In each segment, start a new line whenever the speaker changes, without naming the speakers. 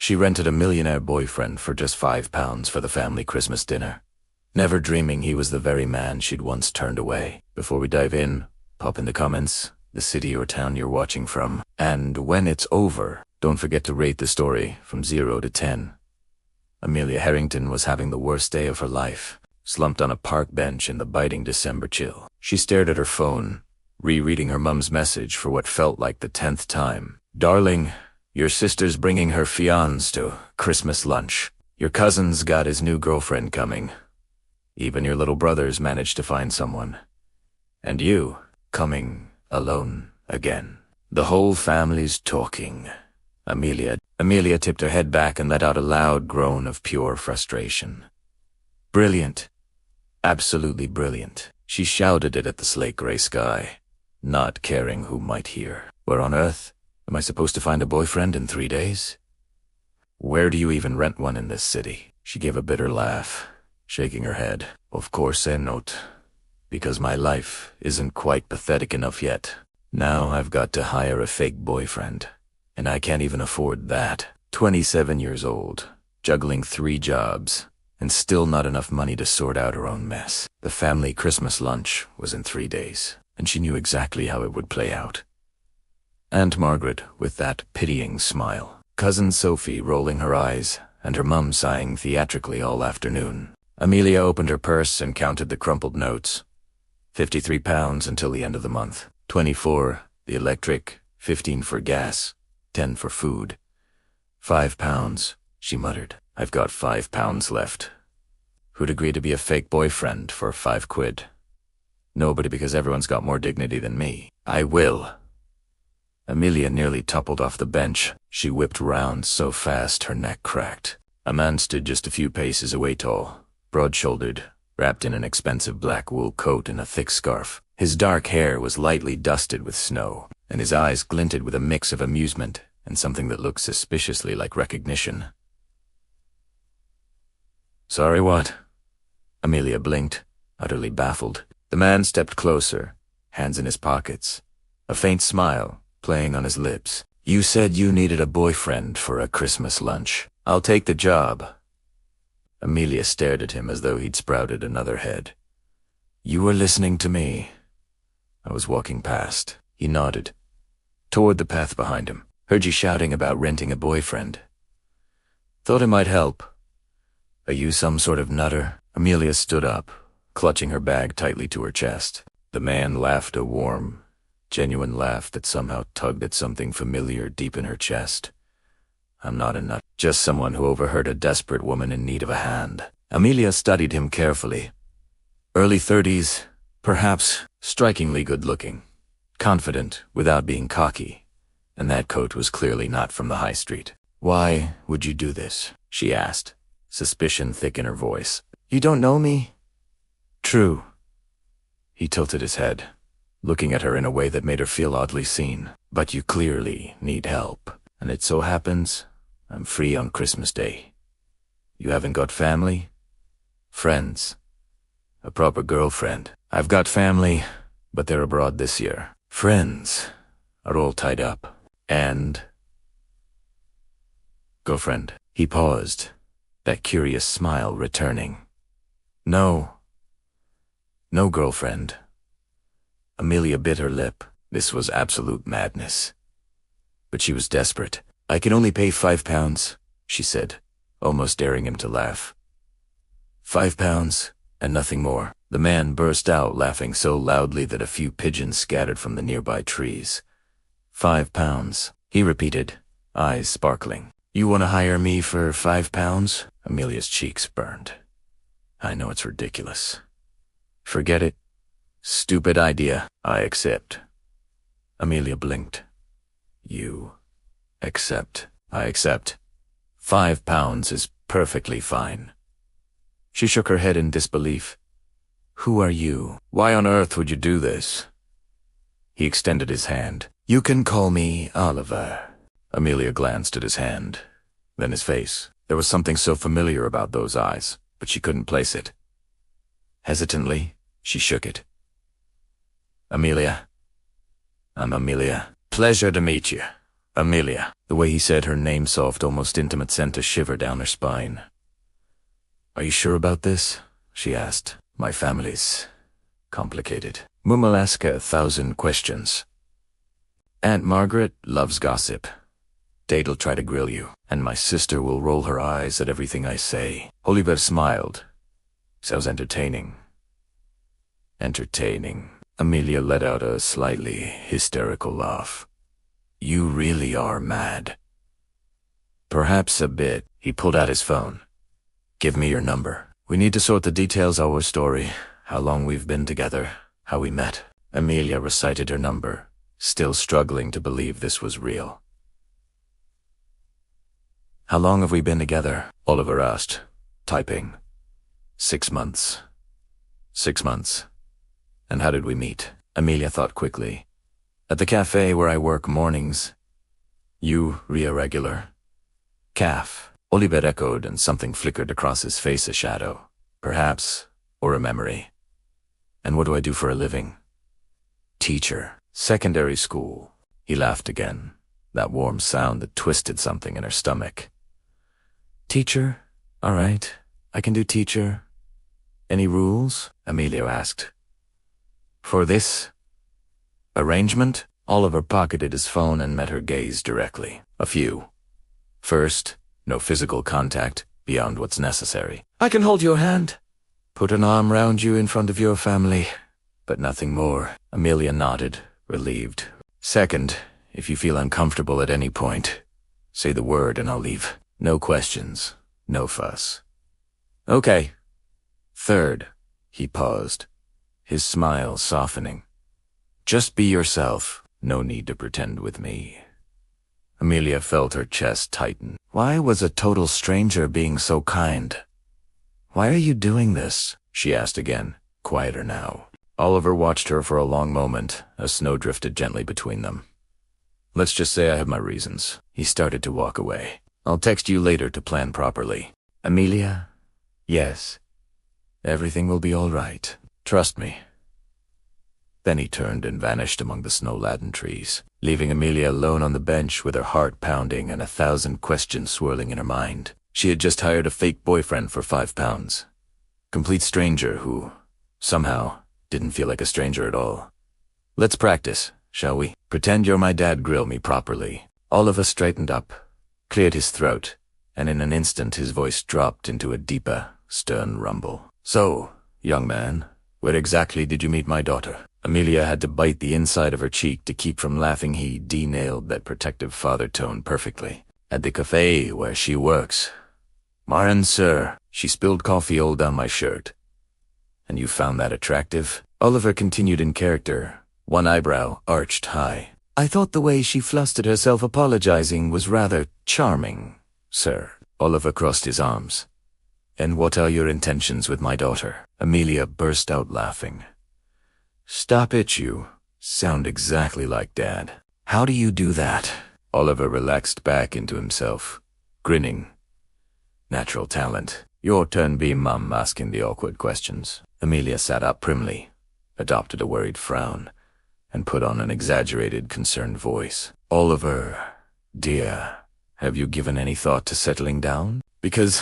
She rented a millionaire boyfriend for just £5 for the family Christmas dinner, never dreaming he was the very man she'd once turned away. Before we dive in, pop in the comments the city or town you're watching from, and when it's over, don't forget to rate the story from 0 to 10. Amelia Harrington was having the worst day of her life, slumped on a park bench in the biting December chill. She stared at her phone, rereading her mum's message for what felt like the 10th time. "Darling, your sister's bringing her fiancé to Christmas lunch. Your cousin's got his new girlfriend coming. Even your little brother's managed to find someone. And you, coming alone again. The whole family's talking." Amelia tipped her head back and let out a loud groan of pure frustration. Brilliant. Absolutely brilliant. She shouted it at the slate-gray sky, not caring who might hear. Where on earth am I supposed to find a boyfriend in 3 days? Where do you even rent one in this city? She gave a bitter laugh, shaking her head. Of course not, because my life isn't quite pathetic enough yet. Now I've got to hire a fake boyfriend, and I can't even afford that. 27 years old, juggling 3 jobs, and still not enough money to sort out her own mess. The family Christmas lunch was in 3 days, and she knew exactly how it would play out. Aunt Margaret with that pitying smile, Cousin Sophie rolling her eyes, and her mum sighing theatrically all afternoon. Amelia opened her purse and counted the crumpled notes. £53 until the end of the month. 24, the electric, 15 for gas, 10 for food. £5, she muttered. I've got £5 left. Who'd agree to be a fake boyfriend for £5? Nobody, because everyone's got more dignity than me. I will. Amelia nearly toppled off the bench. She whipped round so fast her neck cracked. A man stood just a few paces away, tall, broad-shouldered, wrapped in an expensive black wool coat and a thick scarf. His dark hair was lightly dusted with snow, and his eyes glinted with a mix of amusement and something that looked suspiciously like recognition. Sorry, what? Amelia blinked, utterly baffled. The man stepped closer, hands in his pockets, a faint smile playing on his lips. You said you needed a boyfriend for a Christmas lunch. I'll take the job. Amelia stared at him as though he'd sprouted another head. You were listening to me. I was walking past. He nodded, toward the path behind him. Heard you shouting about renting a boyfriend. Thought it might help. Are you some sort of nutter? Amelia stood up, clutching her bag tightly to her chest. The man laughed, a warm, genuine laugh that somehow tugged at something familiar deep in her chest. I'm not a nut, just someone who overheard a desperate woman in need of a hand. Amelia studied him carefully. Early 30s, perhaps strikingly good-looking, confident without being cocky, and that coat was clearly not from the high street. Why would you do this? She asked, suspicion thick in her voice. You don't know me? True. He tilted his head, looking at her in a way that made her feel oddly seen. But you clearly need help, and it so happens I'm free on Christmas Day. You haven't got family? Friends? A proper girlfriend? I've got family, but they're abroad this year. Friends are all tied up. And girlfriend. He paused, that curious smile returning. No girlfriend. Amelia bit her lip. This was absolute madness. But she was desperate. I can only pay £5, she said, almost daring him to laugh. £5 and nothing more. The man burst out laughing so loudly that a few pigeons scattered from the nearby trees. £5, he repeated, eyes sparkling. You want to hire me for £5? Amelia's cheeks burned. I know it's ridiculous. Forget it. Stupid idea. I accept. Amelia blinked. You accept. I accept. £5 is perfectly fine. She shook her head in disbelief. Who are you? Why on earth would you do this? He extended his hand. You can call me Oliver. Amelia glanced at his hand, then his face. There was something so familiar about those eyes, but she couldn't place it. Hesitantly, she shook it. Amelia. I'm Amelia. Pleasure to meet you. Amelia. The way he said her name soft, almost intimate, sent a shiver down her spine. Are you sure about this? She asked. My family's complicated. Mum'll ask 1,000 questions. Aunt Margaret loves gossip. Dade'll try to grill you, and my sister will roll her eyes at everything I say. Oliver smiled. Sounds entertaining. Entertaining. Amelia let out a slightly hysterical laugh. You really are mad. Perhaps a bit. He pulled out his phone. Give me your number. We need to sort the details of our story, how long we've been together, how we met. Amelia recited her number, still struggling to believe this was real. How long have we been together? Oliver asked, typing. 6 months. 6 months. And how did we meet? Amelia thought quickly. At the cafe where I work mornings. You, Ria regular. Calf. Oliver echoed, and something flickered across his face, a shadow. Perhaps, or a memory. And what do I do for a living? Teacher. Secondary school. He laughed again, that warm sound that twisted something in her stomach. Teacher? All right, I can do teacher. Any rules? Amelia asked. For this arrangement? Oliver pocketed his phone and met her gaze directly. A few. First, no physical contact beyond what's necessary. I can hold your hand. Put an arm round you in front of your family. But nothing more. Amelia nodded, relieved. Second, if you feel uncomfortable at any point, say the word and I'll leave. No questions, no fuss. Okay. Third, he paused, his smile softening. Just be yourself. No need to pretend with me. Amelia felt her chest tighten. Why was a total stranger being so kind? Why are you doing this? She asked again, quieter now. Oliver watched her for a long moment, as snow drifted gently between them. Let's just say I have my reasons. He started to walk away. I'll text you later to plan properly. Amelia? Yes. Everything will be all right. Trust me. Then he turned and vanished among the snow-laden trees, leaving Amelia alone on the bench with her heart pounding and 1,000 questions swirling in her mind. She had just hired a fake boyfriend for £5. Complete stranger who, somehow, didn't feel like a stranger at all. Let's practice, shall we? Pretend you're my dad, grill me properly. Oliver straightened up, cleared his throat, and in an instant his voice dropped into a deeper, stern rumble. So, young man, where exactly did you meet my daughter? Amelia had to bite the inside of her cheek to keep from laughing. He de-nailed that protective father tone perfectly. At the cafe where she works. Martin, sir, she spilled coffee all down my shirt. And you found that attractive? Oliver continued in character, one eyebrow arched high. I thought the way she flustered herself apologizing was rather charming, sir. Oliver crossed his arms. And what are your intentions with my daughter? Amelia burst out laughing. Stop it, you sound exactly like Dad. How do you do that? Oliver relaxed back into himself, grinning. Natural talent. Your turn be mum asking the awkward questions. Amelia sat up primly, adopted a worried frown, and put on an exaggerated, concerned voice. Oliver, dear, have you given any thought to settling down? Because,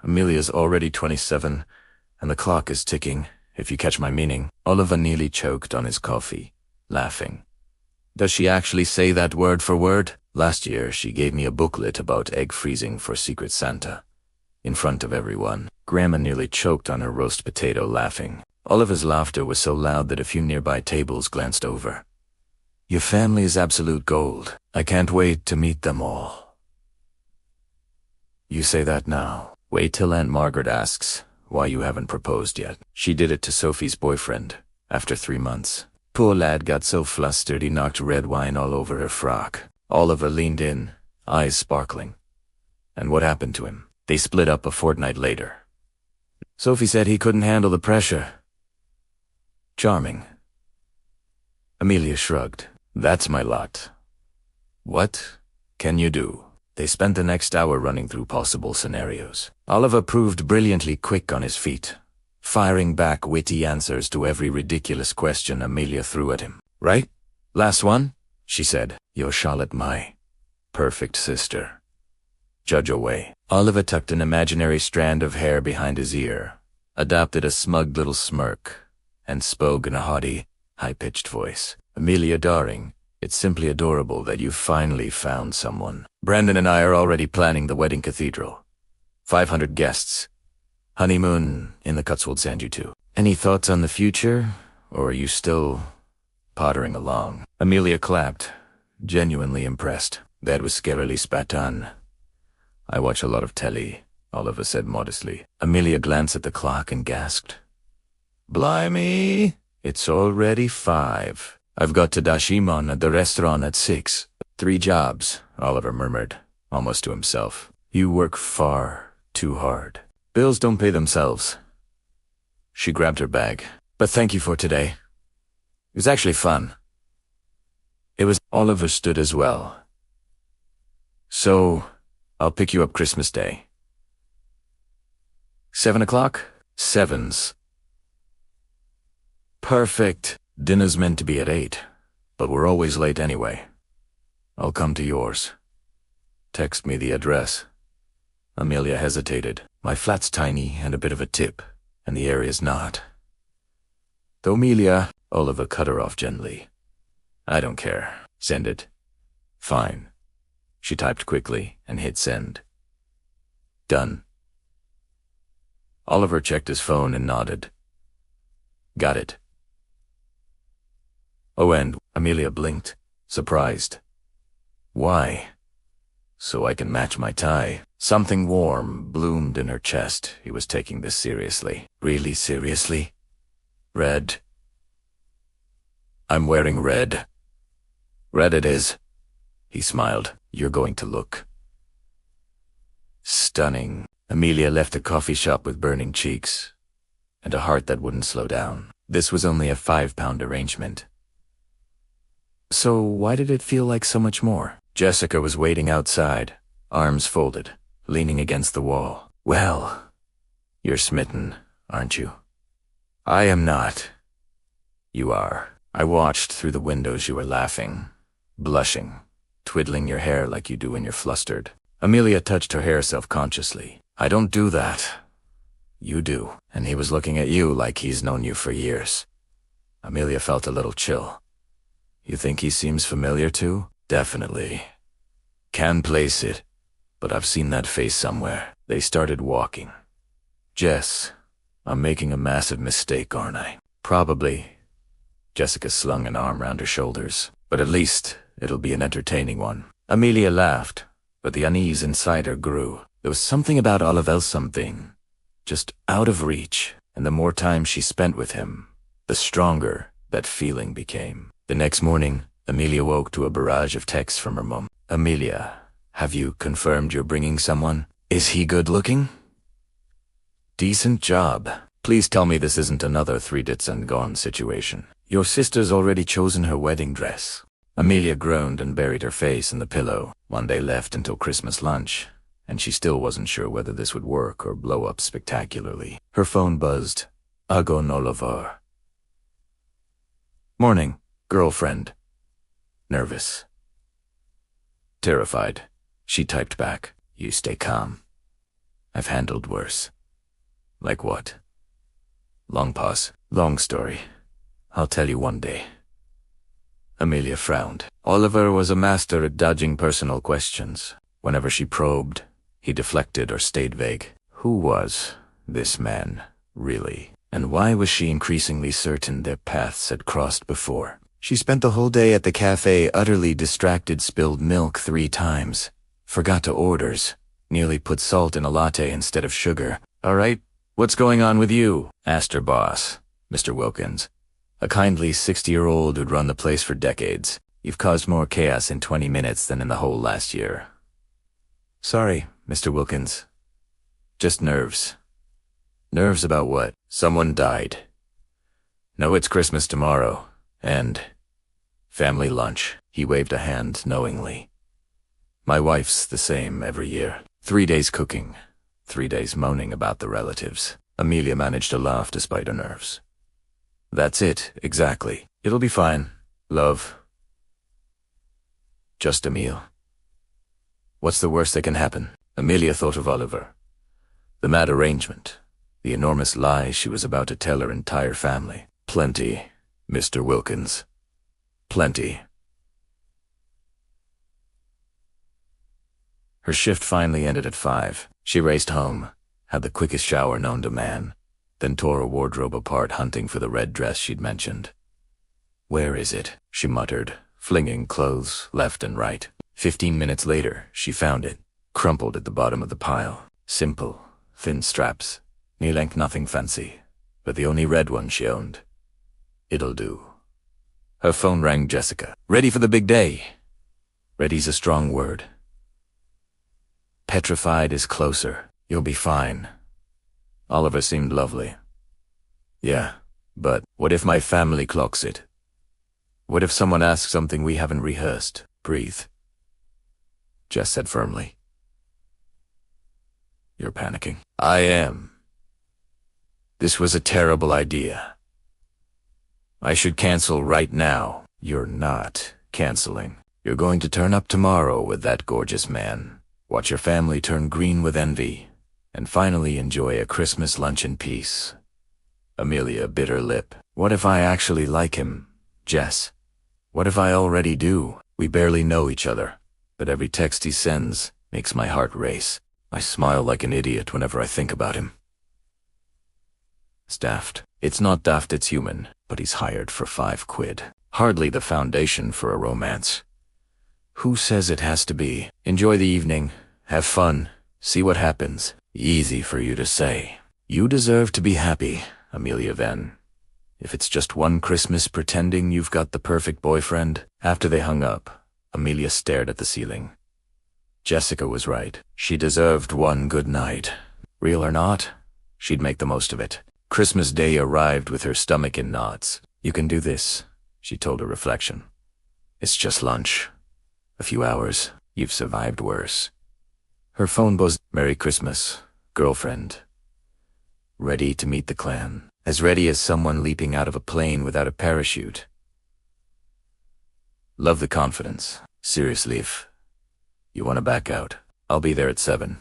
Amelia's already 27, and the clock is ticking, if you catch my meaning. Oliver nearly choked on his coffee, laughing. Does she actually say that word for word? Last year, she gave me a booklet about egg freezing for Secret Santa. In front of everyone. Grandma nearly choked on her roast potato, laughing. Oliver's laughter was so loud that a few nearby tables glanced over. Your family is absolute gold. I can't wait to meet them all. You say that now. Wait till Aunt Margaret asks why you haven't proposed yet. She did it to Sophie's boyfriend, after 3 months. Poor lad got so flustered he knocked red wine all over her frock. Oliver leaned in, eyes sparkling. And what happened to him? They split up a fortnight later. Sophie said he couldn't handle the pressure. Charming. Amelia shrugged. That's my lot. What can you do? They spent the next hour running through possible scenarios. Oliver proved brilliantly quick on his feet, firing back witty answers to every ridiculous question Amelia threw at him. Right? Last one? she said. You're Charlotte, my perfect sister. Judge away. Oliver tucked an imaginary strand of hair behind his ear, adopted a smug little smirk, and spoke in a haughty, high-pitched voice. Amelia, darling, it's simply adorable that you've finally found someone. Brandon and I are already planning the wedding cathedral. 500 guests. Honeymoon in the Cotswold Sand, you two. Any thoughts on the future, or are you still pottering along? Amelia clapped, genuinely impressed. That was scarily spat on. I watch a lot of telly, Oliver said modestly. Amelia glanced at the clock and gasped. Blimey, it's already 5. I've got to Dashimon at the restaurant at 6. 3 jobs, Oliver murmured, almost to himself. You work far too hard. Bills don't pay themselves. She grabbed her bag. But thank you for today. It was actually fun. Oliver stood as well. So, I'll pick you up Christmas Day. 7 o'clock? 7's. Perfect. Dinner's meant to be at 8, but we're always late anyway. I'll come to yours. Text me the address. Amelia hesitated. My flat's tiny and a bit of a tip, and the area's not. Though Amelia, Oliver cut her off gently. I don't care. Send it. Fine. She typed quickly and hit send. Done. Oliver checked his phone and nodded. Got it. Oh, and Amelia blinked, surprised. Why? So I can match my tie. Something warm bloomed in her chest. He was taking this seriously. Really seriously? Red. I'm wearing red. Red it is. He smiled. You're going to look stunning. Amelia left the coffee shop with burning cheeks and a heart that wouldn't slow down. This was only a 5-pound arrangement. So why did it feel like so much more? Jessica was waiting outside, arms folded, leaning against the wall. Well, you're smitten, aren't you? I am not. You are. I watched through the windows. You were laughing, blushing, twiddling your hair like you do when you're flustered. Amelia touched her hair self-consciously. I don't do that. You do. And he was looking at you like he's known you for years. Amelia felt a little chill. You think he seems familiar too? Definitely. Can place it, but I've seen that face somewhere. They started walking. Jess, I'm making a massive mistake, aren't I? Probably. Jessica slung an arm round her shoulders. But at least it'll be an entertaining one. Amelia laughed, but the unease inside her grew. There was something about Oliver, something just out of reach, and the more time she spent with him, the stronger that feeling became. The next morning, Amelia woke to a barrage of texts from her mum. Amelia, have you confirmed you're bringing someone? Is he good looking? Decent job. Please tell me this isn't another 3 dits and gone situation. Your sister's already chosen her wedding dress. Amelia groaned and buried her face in the pillow. One day left until Christmas lunch, and she still wasn't sure whether this would work or blow up spectacularly. Her phone buzzed. Agon Oliver. Morning, girlfriend. Nervous. Terrified. She typed back. You stay calm. I've handled worse. Like what? Long pause. Long story. I'll tell you one day. Amelia frowned. Oliver was a master at dodging personal questions. Whenever she probed, he deflected or stayed vague. Who was this man, really? And why was she increasingly certain their paths had crossed before? She spent the whole day at the cafe utterly distracted, spilled milk 3 times, forgot to orders, nearly put salt in a latte instead of sugar. All right, what's going on with you? Asked her boss, Mr. Wilkins, a kindly 60-year-old who'd run the place for decades. You've caused more chaos in 20 minutes than in the whole last year. Sorry, Mr. Wilkins. Just nerves. Nerves about what? Someone died. No, it's Christmas tomorrow. And family lunch. He waved a hand knowingly. My wife's the same every year. 3 days cooking, 3 days moaning about the relatives. Amelia managed to laugh despite her nerves. That's it, exactly. It'll be fine, love. Just a meal. What's the worst that can happen? Amelia thought of Oliver. The mad arrangement. The enormous lie she was about to tell her entire family. Plenty, Mr. Wilkins. Plenty. Her shift finally ended at 5. She raced home, had the quickest shower known to man, then tore a wardrobe apart hunting for the red dress she'd mentioned. "Where is it?" she muttered, flinging clothes left and right. 15 minutes later, she found it, crumpled at the bottom of the pile. Simple, thin straps, knee-length, nothing fancy, but the only red one she owned. It'll do. Her phone rang. Jessica. "Ready for the big day." Ready's a strong word. "Petrified is closer. You'll be fine." Oliver seemed lovely. "Yeah, but what if my family clocks it? What if someone asks something we haven't rehearsed?" "Breathe," Jess said firmly. "You're panicking." "I am. This was a terrible idea. I should cancel right now." "You're not canceling. You're going to turn up tomorrow with that gorgeous man, watch your family turn green with envy, and finally enjoy a Christmas lunch in peace." Amelia bit her lip. "What if I actually like him, Jess? What if I already do? We barely know each other, but every text he sends makes my heart race. I smile like an idiot whenever I think about him." "It's daft." "It's not daft, it's human, but he's hired for £5. Hardly the foundation for a romance. Who says it has to be? Enjoy the evening, have fun, see what happens." "Easy for you to say. You deserve to be happy, Amelia Venn. If it's just one Christmas pretending you've got the perfect boyfriend." After they hung up, Amelia stared at the ceiling. Jessica was right. She deserved one good night. Real or not, she'd make the most of it. Christmas Day arrived with her stomach in knots. "You can do this," she told her reflection. "It's just lunch. A few hours. You've survived worse." Her phone buzzed. "Merry Christmas, girlfriend." Ready to meet the clan. As ready as someone leaping out of a plane without a parachute. "Love the confidence. Seriously, if you want to back out, I'll be there at 7.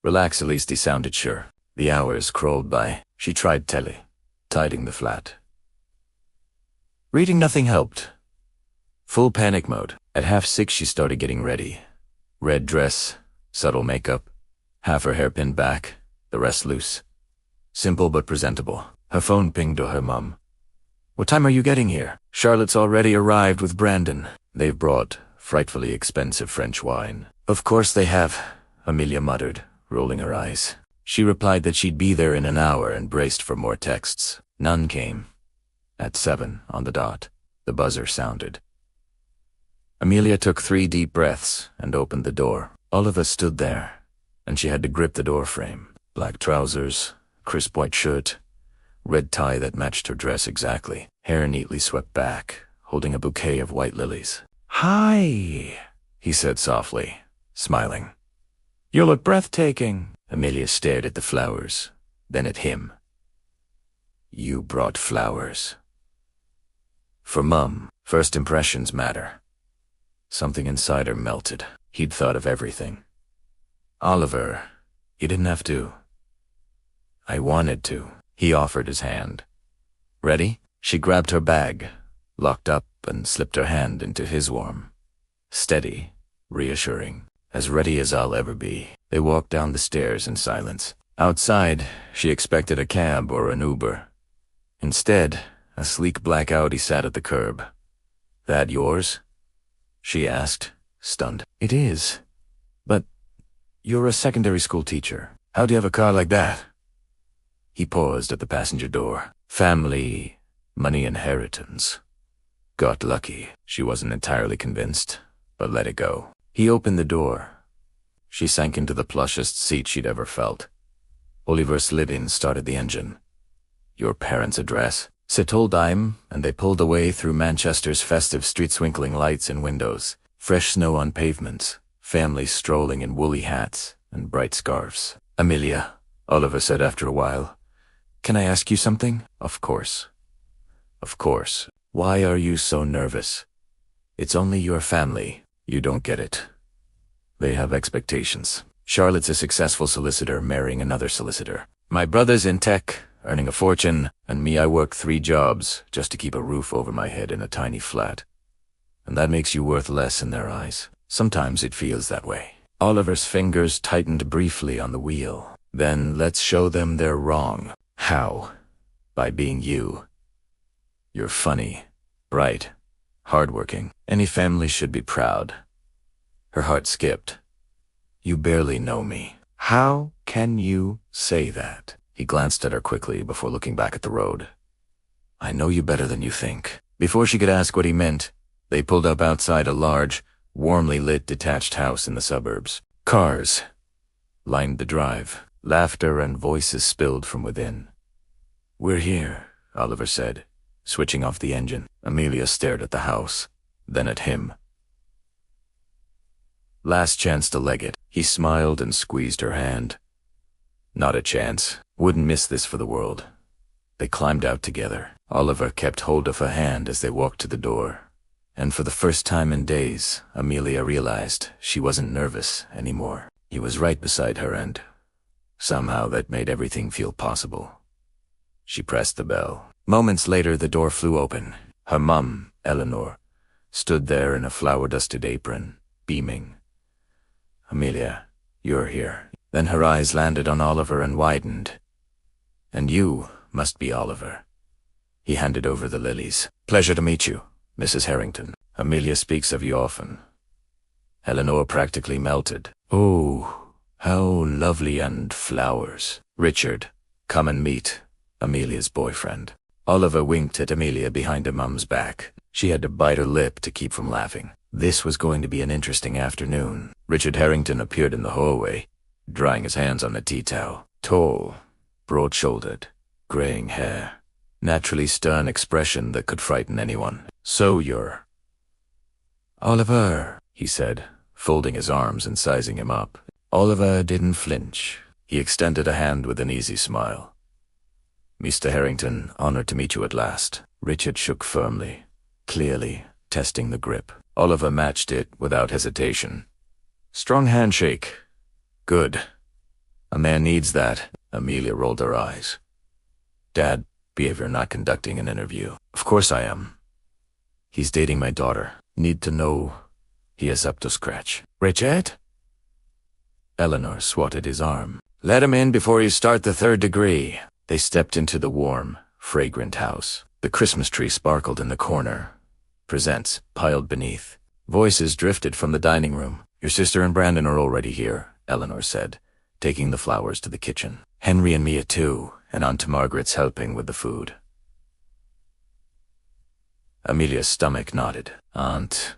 Relax, at least he sounded sure. The hours crawled by. She tried telly, tidying the flat. Reading nothing helped. Full panic mode. At 6:30 she started getting ready. Red dress, subtle makeup, half her hair pinned back, the rest loose. Simple but presentable. Her phone pinged to her mum. "What time are you getting here?" "Charlotte's already arrived with Brandon. They've brought frightfully expensive French wine." "Of course they have," Amelia muttered, rolling her eyes. She replied that she'd be there in an hour and braced for more texts. None came. At 7 on the dot, the buzzer sounded. Amelia took 3 deep breaths and opened the door. Oliver stood there, and she had to grip the door frame. Black trousers, crisp white shirt, red tie that matched her dress exactly, hair neatly swept back, holding a bouquet of white lilies. "Hi," he said softly, smiling. "You look breathtaking." Amelia stared at the flowers, then at him. "You brought flowers." For Mum, first impressions matter. Something inside her melted. He'd thought of everything. "Oliver, you didn't have to." "I wanted to." He offered his hand. "Ready?" She grabbed her bag, locked up, and slipped her hand into his warm. Steady, reassuring. As ready as I'll ever be. They walked down the stairs in silence. Outside, she expected a cab or an Uber. Instead, a sleek black Audi sat at the curb. "That yours?" she asked, stunned. "It is. But you're a secondary school teacher. How do you have a car like that?" He paused at the passenger door. "Family, money, inheritance." Got lucky. She wasn't entirely convinced, but let it go. He opened the door. She sank into the plushest seat she'd ever felt. Oliver slid in, started the engine. "Your parents' address?" "Se told I'm," and they pulled away through Manchester's festive streets, twinkling lights and windows, fresh snow on pavements, families strolling in woolly hats and bright scarves. "Amelia," Oliver said after a while, "can I ask you something?" Of course. Of course. Why are you so nervous? It's only your family. You don't get it. They have expectations. Charlotte's a successful solicitor marrying another solicitor. My brother's in tech, earning a fortune, and me, I work 3 jobs just to keep a roof over my head in a tiny flat. And that makes you worth less in their eyes. Sometimes it feels that way. Oliver's fingers tightened briefly on the wheel. Then let's show them they're wrong. How? By being you. You're funny, bright, hardworking. Any family should be proud. Her heart skipped. You barely know me. How can you say that? He glanced at her quickly before looking back at the road. I know you better than you think. Before she could ask what he meant, they pulled up outside a large, warmly lit detached house in the suburbs. Cars lined the drive. Laughter and voices spilled from within. We're here, Oliver said, switching off the engine. Amelia stared at the house, then at him. Last chance to leg it. He smiled and squeezed her hand. Not a chance. Wouldn't miss this for the world. They climbed out together. Oliver kept hold of her hand as they walked to the door. And for the first time in days, Amelia realized she wasn't nervous anymore. He was right beside her, and somehow that made everything feel possible. She pressed the bell. Moments later, the door flew open. Her mum, Eleanor, stood there in a flour-dusted apron, beaming. Amelia, you're here. Then her eyes landed on Oliver and widened. And you must be Oliver. He handed over the lilies. Pleasure to meet you, Mrs. Harrington. Amelia speaks of you often. Eleanor practically melted. Oh, how lovely, and flowers. Richard, come and meet Amelia's boyfriend. Oliver winked at Amelia behind her mum's back. She had to bite her lip to keep from laughing. This was going to be an interesting afternoon. Richard Harrington appeared in the hallway, drying his hands on a tea towel. Tall, broad-shouldered, graying hair. Naturally stern expression that could frighten anyone. So you're Oliver, he said, folding his arms and sizing him up. Oliver didn't flinch. He extended a hand with an easy smile. Mr. Harrington, honored to meet you at last. Richard shook firmly, clearly testing the grip. Oliver matched it without hesitation. Strong handshake. Good. A man needs that. Amelia rolled her eyes. Dad, behave you're not conducting an interview. Of course I am. He's dating my daughter. Need to know he is up to scratch. Richard? Eleanor swatted his arm. Let him in before you start the 3rd degree. They stepped into the warm, fragrant house. The Christmas tree sparkled in the corner. Presents piled beneath. Voices drifted from the dining room. Your sister and Brandon are already here, Eleanor said, taking the flowers to the kitchen. Henry and Mia too, and Aunt Margaret's helping with the food. Amelia's stomach nodded. Aunt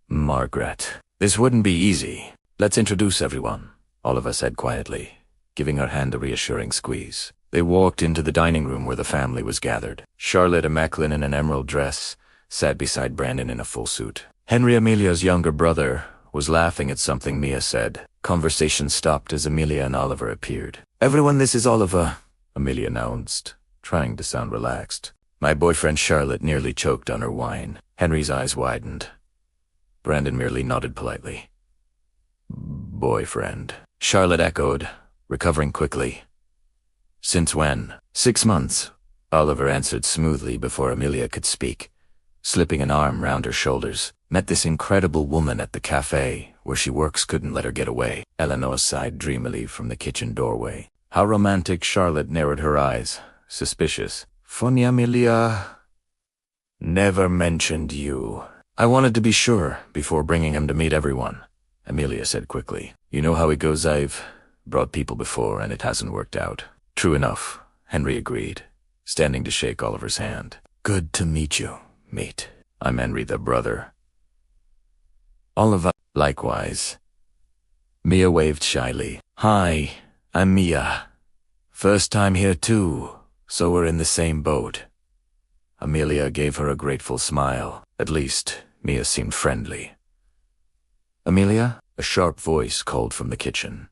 Margaret. This wouldn't be easy. Let's introduce everyone, Oliver said quietly, giving her hand a reassuring squeeze. They walked into the dining room where the family was gathered. Charlotte, immaculate in an emerald dress, sat beside Brandon in a full suit. Henry, Amelia's younger brother, was laughing at something Mia said. Conversation stopped as Amelia and Oliver appeared. Everyone, this is Oliver, Amelia announced, trying to sound relaxed. My boyfriend Charlotte nearly choked on her wine. Henry's eyes widened. Brandon merely nodded politely. Boyfriend. Charlotte echoed, recovering quickly. Since when? 6 months, Oliver answered smoothly before Amelia could speak, slipping an arm round her shoulders. Met this incredible woman at the cafe where she works, couldn't let her get away. Eleanor sighed dreamily from the kitchen doorway. How romantic. Charlotte narrowed her eyes, suspicious. Funny, Amelia. Never mentioned you. I wanted to be sure before bringing him to meet everyone, Amelia said quickly. You know how it goes. I've brought people before and it hasn't worked out. True enough, Henry agreed, standing to shake Oliver's hand. Good to meet you, mate. I'm Henry, the brother. Oliver, likewise. Mia waved shyly. Hi, I'm Mia. First time here too, so we're in the same boat. Amelia gave her a grateful smile. At least, Mia seemed friendly. Amelia? A sharp voice called from the kitchen.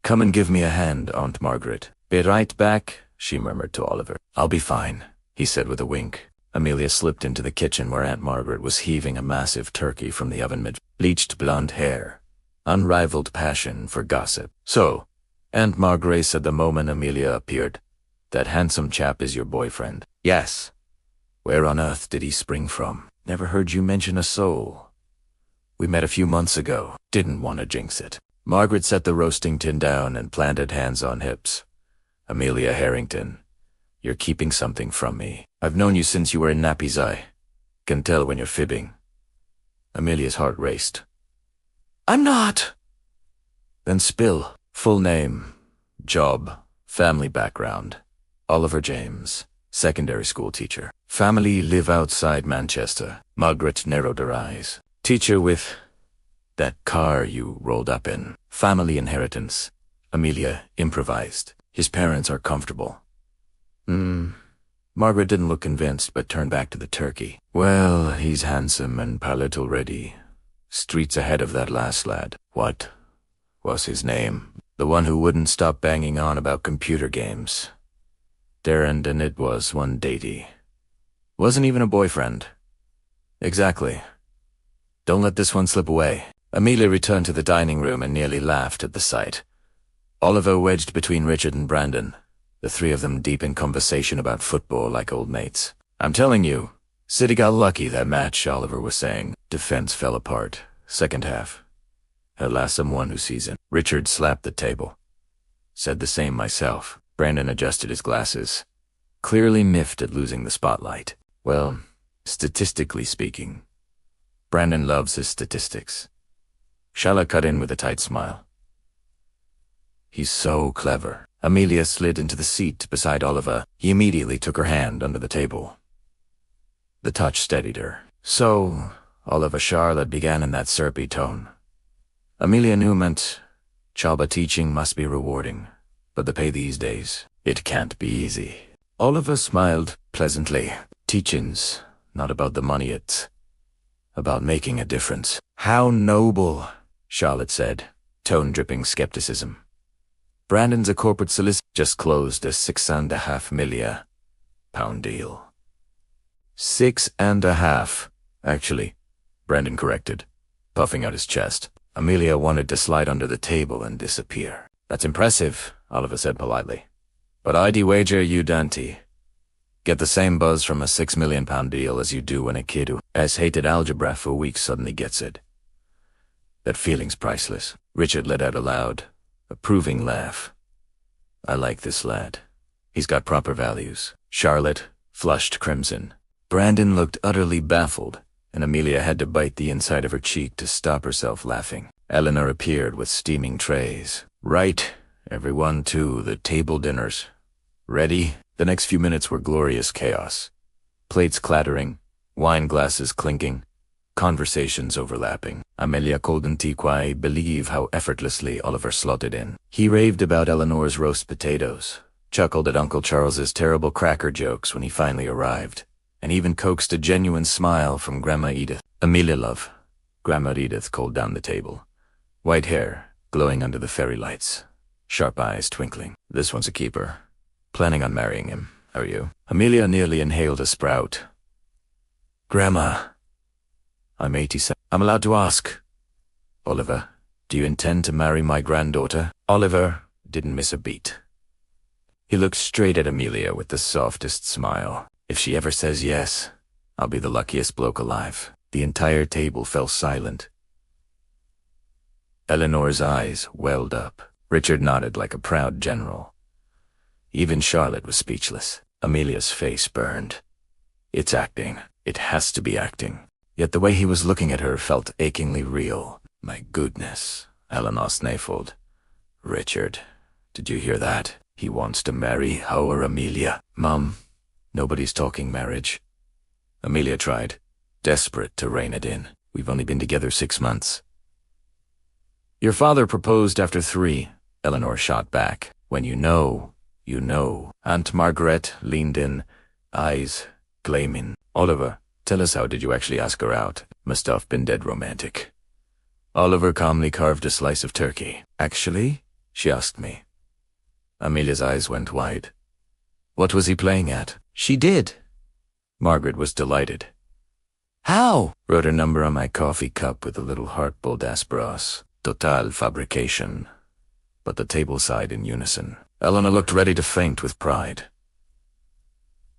Come and give me a hand, Aunt Margaret. Be right back, she murmured to Oliver. I'll be fine, he said with a wink. Amelia slipped into the kitchen where Aunt Margaret was heaving a massive turkey from the oven mid bleached blonde hair. Unrivaled passion for gossip. "So, Aunt Margaret said the moment Amelia appeared, that handsome chap is your boyfriend." "Yes." "Where on earth did he spring from? Never heard you mention a soul. We met a few months ago. Didn't want to jinx it." Margaret set the roasting tin down and planted hands on hips. "Amelia Harrington, you're keeping something from me. I've known you since you were in Nappy's eye. Can tell when you're fibbing." Amelia's heart raced. "I'm not." "Then spill." "Full name, job, family background. Oliver James, secondary school teacher. Family live outside Manchester." Margaret narrowed her eyes. "Teacher with that car you rolled up in. Family inheritance." Amelia improvised. "His parents are comfortable." Margaret didn't look convinced, but turned back to the turkey. "Well, he's handsome and palatal ready. Streets ahead of that last lad. What was his name? The one who wouldn't stop banging on about computer games. Darren, and it was one datey. Wasn't even a boyfriend." "Exactly. Don't let this one slip away." Amelia returned to the dining room and nearly laughed at the sight. Oliver wedged between Richard and Brandon, the three of them deep in conversation about football like old mates. "I'm telling you, City got lucky that match," Oliver was saying. "Defense fell apart. Second half. At last someone who sees it." Richard slapped the table. "Said the same myself." Brandon adjusted his glasses, clearly miffed at losing the spotlight. "Well, statistically speaking, Brandon loves his statistics." Charlotte cut in with a tight smile. "He's so clever." Amelia slid into the seat beside Oliver. He immediately took her hand under the table. The touch steadied her. "So, Oliver," Charlotte began in that syrupy tone. Amelia knew meant Chalba teaching must be rewarding, but the pay these days, it can't be easy. Oliver smiled pleasantly. "Teaching's not about the money, it's about making a difference." "How noble," Charlotte said, tone dripping skepticism. "Brandon's a corporate solicitor, just closed a £6.5 million deal." "6.5, actually," Brandon corrected, puffing out his chest. Amelia wanted to slide under the table and disappear. "That's impressive," Oliver said politely. "But I'd wager you Dante get the same buzz from a £6 million deal as you do when a kid who has hated algebra for weeks suddenly gets it. That feeling's priceless." Richard let out a loud, approving laugh. "I like this lad. He's got proper values." Charlotte flushed crimson. Brandon looked utterly baffled, and Amelia had to bite the inside of her cheek to stop herself laughing. Eleanor appeared with steaming trays. "Right, everyone to the table dinners. Ready?" The next few minutes were glorious chaos. Plates clattering, wine glasses clinking, conversations overlapping. Amelia couldn't quite believe how effortlessly Oliver slotted in. He raved about Eleanor's roast potatoes, chuckled at Uncle Charles's terrible cracker jokes when he finally arrived, and even coaxed a genuine smile from Grandma Edith. "Amelia, love." Grandma Edith called down the table. White hair, glowing under the fairy lights. Sharp eyes twinkling. "This one's a keeper. Planning on marrying him. Are you?" Amelia nearly inhaled a sprout. "Grandma, I'm 87. I'm allowed to ask." "Oliver, do you intend to marry my granddaughter?" Oliver didn't miss a beat. He looked straight at Amelia with the softest smile. "If she ever says yes, I'll be the luckiest bloke alive." The entire table fell silent. Eleanor's eyes welled up. Richard nodded like a proud general. Even Charlotte was speechless. Amelia's face burned. It's acting. It has to be acting. Yet the way he was looking at her felt achingly real. "My goodness," Eleanor sniffled. "Richard, did you hear that? He wants to marry our Amelia." "Mom, nobody's talking marriage." Amelia tried, desperate to rein it in. "We've only been together 6 months." "Your father proposed after 3, Eleanor shot back. "When you know, you know." Aunt Margaret leaned in, eyes gleaming. "Oliver, tell us, how did you actually ask her out? Must have been dead romantic." Oliver calmly carved a slice of turkey. "Actually, she asked me." Amelia's eyes went wide. "What was he playing at?" "She did." Margaret was delighted. How? Wrote her number on my coffee cup with a little heart bold asperos. Total fabrication. But the table sighed in unison. Eleanor looked ready to faint with pride.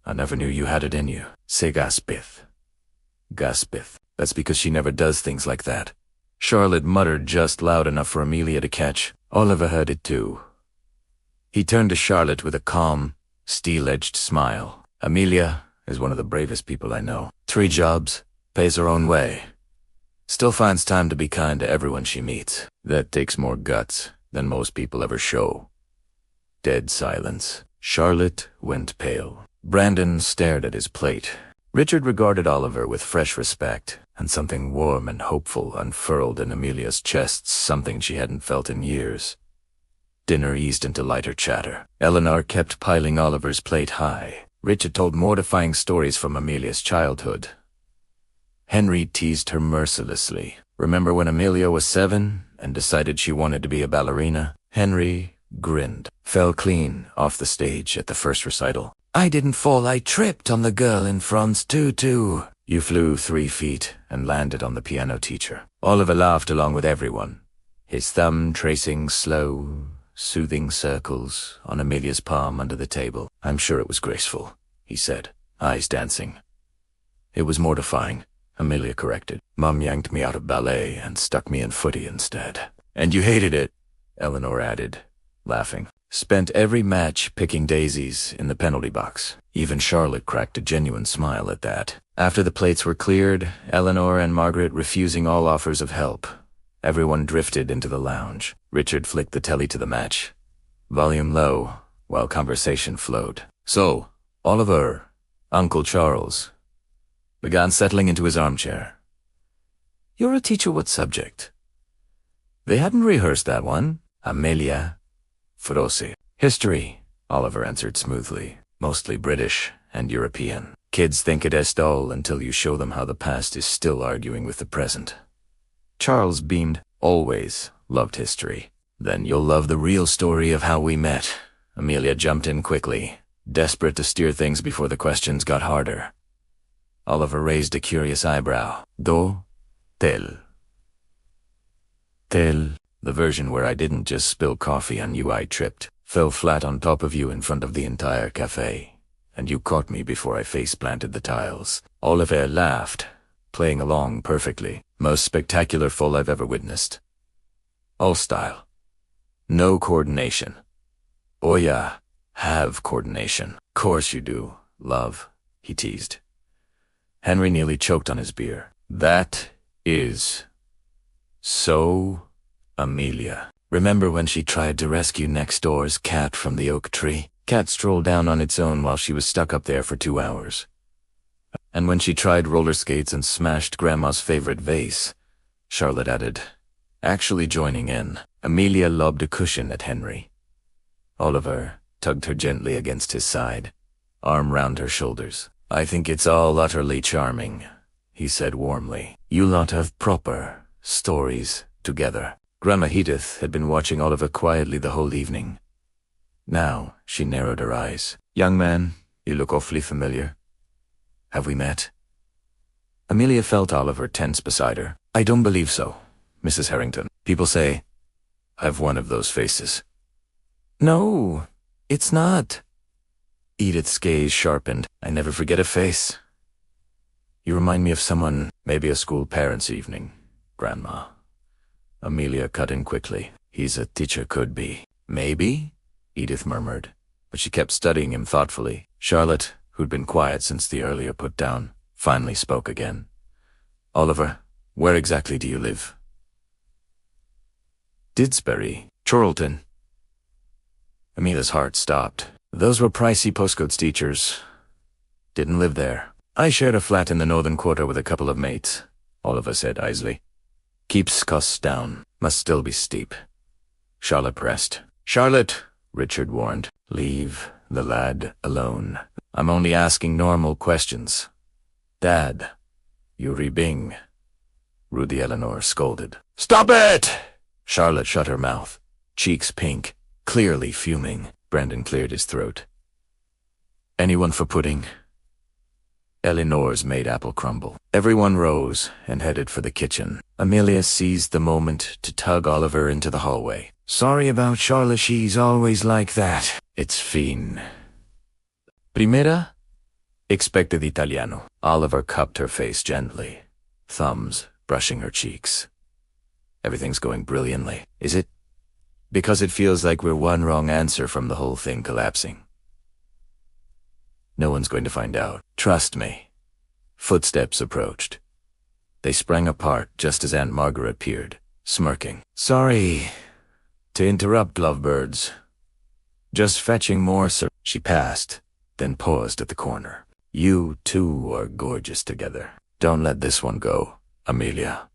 I never knew you had it in you. Say gaspith. Gaspith. That's because she never does things like that. Charlotte muttered just loud enough for Amelia to catch. Oliver heard it too. He turned to Charlotte with a calm, steel-edged smile. Amelia is one of the bravest people I know. 3 jobs, pays her own way. Still finds time to be kind to everyone she meets. That takes more guts than most people ever show. Dead silence. Charlotte went pale. Brandon stared at his plate. Richard regarded Oliver with fresh respect, and something warm and hopeful unfurled in Amelia's chest, something she hadn't felt in years. Dinner eased into lighter chatter. Eleanor kept piling Oliver's plate high. Richard told mortifying stories from Amelia's childhood. Henry teased her mercilessly. Remember when Amelia was 7 and decided she wanted to be a ballerina? Henry grinned. Fell clean off the stage at the first recital. I didn't fall, I tripped on the girl in Franz tutu. You flew 3 feet and landed on the piano teacher. Oliver laughed along with everyone, his thumb tracing slow, soothing circles on Amelia's palm under the table. I'm sure it was graceful, he said, eyes dancing. It was mortifying, Amelia corrected. Mum yanked me out of ballet and stuck me in footy instead. And you hated it, Eleanor added, laughing. Spent every match picking daisies in the penalty box. Even Charlotte cracked a genuine smile at that. After the plates were cleared, Eleanor and Margaret refusing all offers of help, everyone drifted into the lounge. Richard flicked the telly to the match, volume low, while conversation flowed. So, Oliver, Uncle Charles, began settling into his armchair. You're a teacher what subject? They hadn't rehearsed that one. Amelia Feroce. History, Oliver answered smoothly. Mostly British and European. Kids think it is dull until you show them how the past is still arguing with the present. Charles beamed. Always loved history. Then you'll love the real story of how we met. Amelia jumped in quickly, desperate to steer things before the questions got harder. Oliver raised a curious eyebrow. Do, tell. Tell. The version where I didn't just spill coffee on you, I tripped, fell flat on top of you in front of the entire cafe, and you caught me before I face-planted the tiles. Oliver laughed, playing along perfectly. Most spectacular fall I've ever witnessed. All style. No coordination. Oh yeah, have coordination. Course you do, love, he teased. Henry nearly choked on his beer. That is so Amelia. Remember when she tried to rescue next door's cat from the oak tree? Cat strolled down on its own while she was stuck up there for 2 hours. And when she tried roller skates and smashed Grandma's favorite vase, Charlotte added, actually joining in. Amelia lobbed a cushion at Henry. Oliver tugged her gently against his side, arm round her shoulders. I think it's all utterly charming, he said warmly. You lot have proper stories together. Grandma Edith had been watching Oliver quietly the whole evening. Now she narrowed her eyes. Young man, you look awfully familiar. Have we met? Amelia felt Oliver tense beside her. I don't believe so, Mrs. Harrington. People say, I've one of those faces. No, it's not. Edith's gaze sharpened. I never forget a face. You remind me of someone, maybe a school parents' evening, Grandma. Amelia cut in quickly. He's a teacher could be. Maybe? Edith murmured, but she kept studying him thoughtfully. Charlotte, who'd been quiet since the earlier put-down, finally spoke again. Oliver, where exactly do you live? Didsbury, Chorlton. Amelia's heart stopped. Those were pricey postcodes teachers. Didn't live there. I shared a flat in the northern quarter with a couple of mates, Oliver said icily. Keeps costs down. Must still be steep. Charlotte pressed. Charlotte, Richard warned. Leave the lad alone. I'm only asking normal questions. Dad, Yuri Bing. Rudy Eleanor scolded. Stop it! Charlotte shut her mouth, cheeks pink, clearly fuming. Brandon cleared his throat. Anyone for pudding? Eleanor's made apple crumble. Everyone rose and headed for the kitchen. Amelia seized the moment to tug Oliver into the hallway. Sorry about Charlotte, she's always like that. It's fine. Primera? Expected Italiano. Oliver cupped her face gently, thumbs brushing her cheeks. Everything's going brilliantly, is it? Because it feels like we're one wrong answer from the whole thing collapsing. No one's going to find out. Trust me. Footsteps approached. They sprang apart just as Aunt Margaret appeared, smirking. Sorry to interrupt, lovebirds. Just fetching more, sir. She passed, then paused at the corner. You two are gorgeous together. Don't let this one go, Amelia.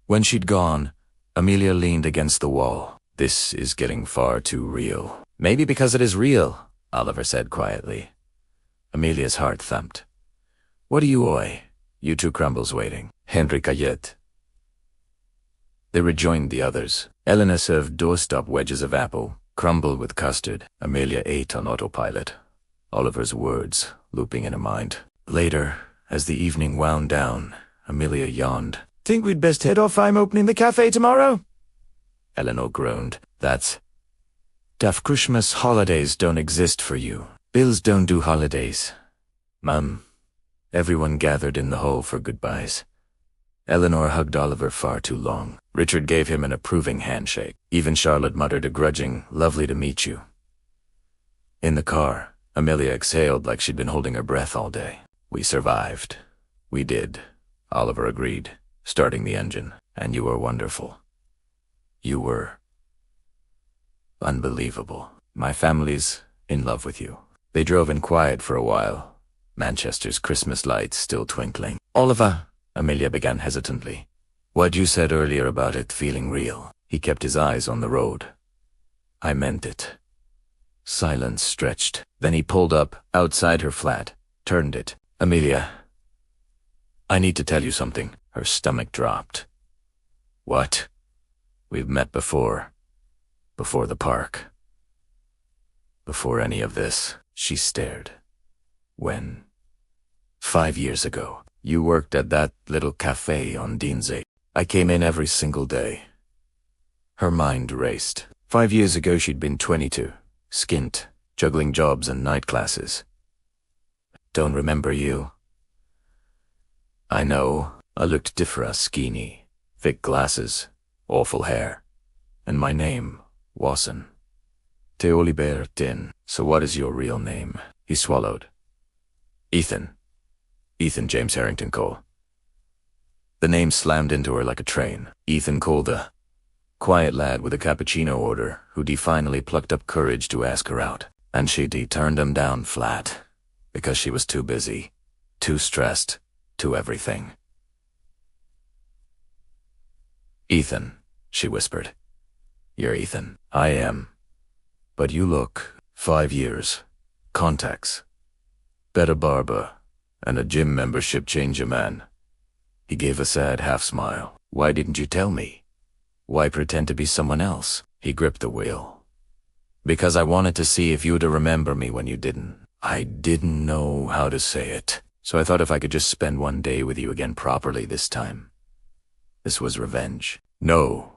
When she'd gone, Amelia leaned against the wall. This is getting far too real. Maybe because it is real, Oliver said quietly. Amelia's heart thumped. What do you owe? You two crumbles waiting. Henry Cayet. They rejoined the others. Elena served doorstop wedges of apple, crumble with custard. Amelia ate on autopilot, Oliver's words looping in her mind. Later, as the evening wound down, Amelia yawned. Think we'd best head off? I'm opening the cafe tomorrow. Eleanor groaned. That's tough. Christmas holidays don't exist for you. Bills don't do holidays. Mum. Everyone gathered in the hall for goodbyes. Eleanor hugged Oliver far too long. Richard gave him an approving handshake. Even Charlotte muttered a grudging, lovely to meet you. In the car, Amelia exhaled like she'd been holding her breath all day. We survived. We did, Oliver agreed, starting the engine. And you were wonderful. You were unbelievable. My family's in love with you. They drove in quiet for a while, Manchester's Christmas lights still twinkling. Oliver, Amelia began hesitantly. What you said earlier about it feeling real. He kept his eyes on the road. I meant it. Silence stretched. Then he pulled up outside her flat, turned it. Amelia, I need to tell you something. Her stomach dropped. What? We've met before. Before the park. Before any of this. She stared. When? 5 years ago. You worked at that little cafe on Deansgate. I came in every single day. Her mind raced. 5 years ago she'd been 22, skint, juggling jobs and night classes. Don't remember you. I know. I looked different, skinny, thick glasses, awful hair. And my name wasn't Teolibertin. So what is your real name? He swallowed. Ethan. Ethan James Harrington Cole. The name slammed into her like a train. Ethan Cole, the quiet lad with a cappuccino order, who'd finally plucked up courage to ask her out. And she'd turned him down flat, because she was too busy, too stressed, too everything. Ethan, she whispered. You're Ethan. I am. But you look 5 years. Contacts. Better barber. And a gym membership change a man. He gave a sad half-smile. Why didn't you tell me? Why pretend to be someone else? He gripped the wheel. Because I wanted to see if you'd remember me when you didn't. I didn't know how to say it. So I thought if I could just spend one day with you again properly this time. This was revenge. No.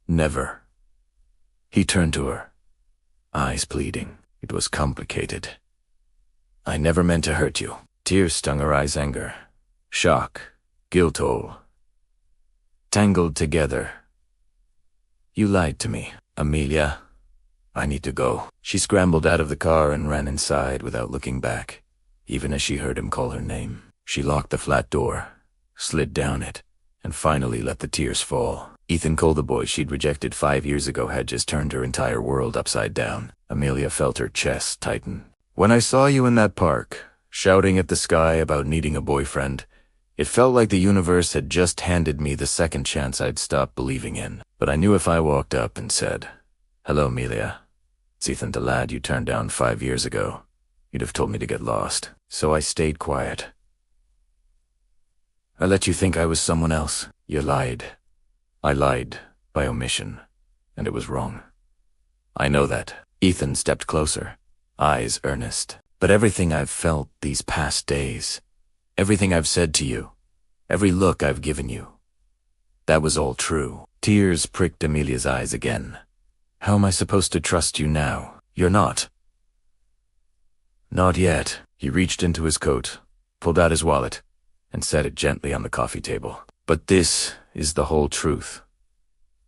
Never. He turned to her, eyes pleading. It was complicated. I never meant to hurt you. Tears stung her eyes, anger, shock, guilt all tangled together. You lied to me, Amelia. I need to go. She scrambled out of the car and ran inside without looking back, even as she heard him call her name. She locked the flat door, slid down it, and finally let the tears fall. Ethan Cole, the boy she'd rejected 5 years ago, had just turned her entire world upside down. Amelia felt her chest tighten. When I saw you in that park, shouting at the sky about needing a boyfriend, it felt like the universe had just handed me the second chance I'd stopped believing in. But I knew if I walked up and said, Hello, Amelia. It's Ethan, the lad you turned down 5 years ago. You'd have told me to get lost. So I stayed quiet. I let you think I was someone else. You lied. I lied by omission, and it was wrong. I know that. Ethan stepped closer, eyes earnest. But everything I've felt these past days, everything I've said to you, every look I've given you, that was all true. Tears pricked Amelia's eyes again. How am I supposed to trust you now? You're not. Not yet. He reached into his coat, pulled out his wallet, and set it gently on the coffee table. But this is the whole truth.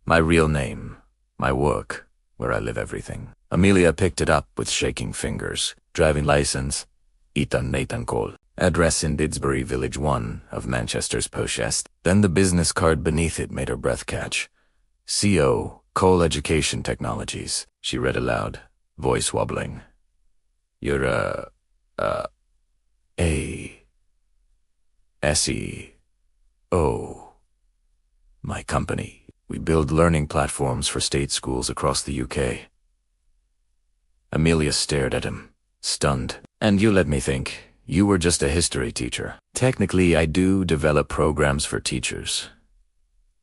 My real name, my work, where I live everything. Amelia picked it up with shaking fingers. Driving license, unthinkable. Address in Didsbury Village 1 of Manchester's posh est. Then the business card beneath it made her breath catch. CO, Cole Education Technologies, she read aloud, voice wobbling. You're SEO. My company. We build learning platforms for state schools across the UK. Amelia stared at him, stunned. And you let me think, you were just a history teacher. Technically, I do develop programs for teachers.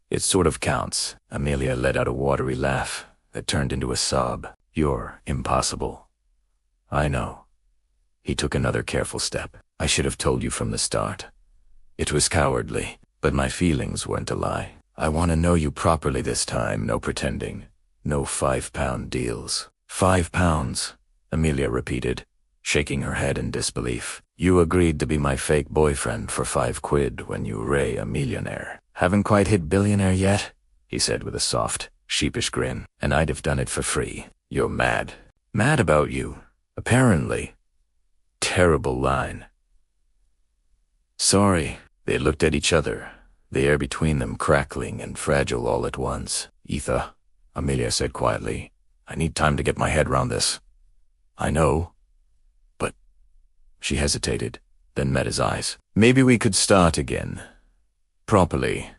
It sort of counts. Amelia let out a watery laugh that turned into a sob. You're impossible. I know. He took another careful step. I should have told you from the start. It was cowardly, but my feelings weren't a lie. I want to know you properly this time, no pretending. No £5 deals. £5, Amelia repeated, shaking her head in disbelief. You agreed to be my fake boyfriend for £5 when you were a millionaire. Haven't quite hit billionaire yet, he said with a soft, sheepish grin, and I'd have done it for free. You're mad. Mad about you, apparently. Terrible line. Sorry. They looked at each other, the air between them crackling and fragile all at once. Etha, Amelia said quietly, I need time to get my head round this. I know, but... She hesitated, then met his eyes. Maybe we could start again. Properly.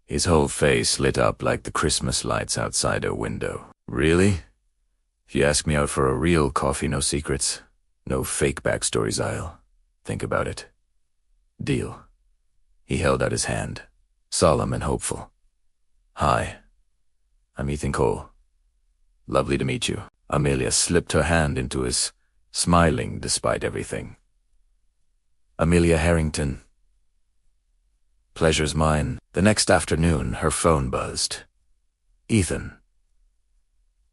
His whole face lit up like the Christmas lights outside her window. Really? If you ask me out for a real coffee, no secrets, no fake backstories, I'll think about it. Deal. He held out his hand, solemn and hopeful. Hi, I'm Ethan Cole. Lovely to meet you. Amelia slipped her hand into his, smiling despite everything. Amelia Harrington. Pleasure's mine. The next afternoon, her phone buzzed. Ethan.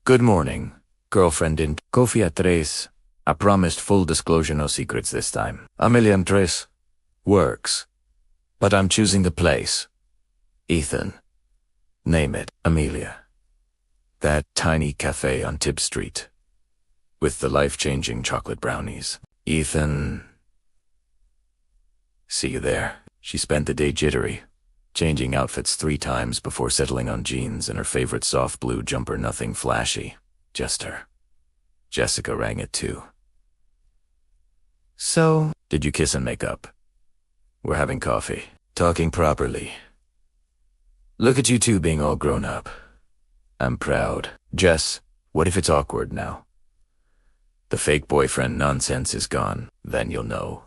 Good morning. Girlfriend in Coffee at Tres. I promised full disclosure, no secrets this time. Amelia and Tres. Works. But I'm choosing the place. Ethan. Name it. Amelia. That tiny cafe on Tib Street. With the life-changing chocolate brownies. Ethan. See you there. She spent the day jittery, changing outfits 3 times before settling on jeans and her favorite soft blue jumper, nothing flashy. Just her. Jessica rang it too. So, did you kiss and make up? We're having coffee. Talking properly. Look at you two being all grown up. I'm proud. Jess, what if it's awkward now? The fake boyfriend nonsense is gone, then you'll know.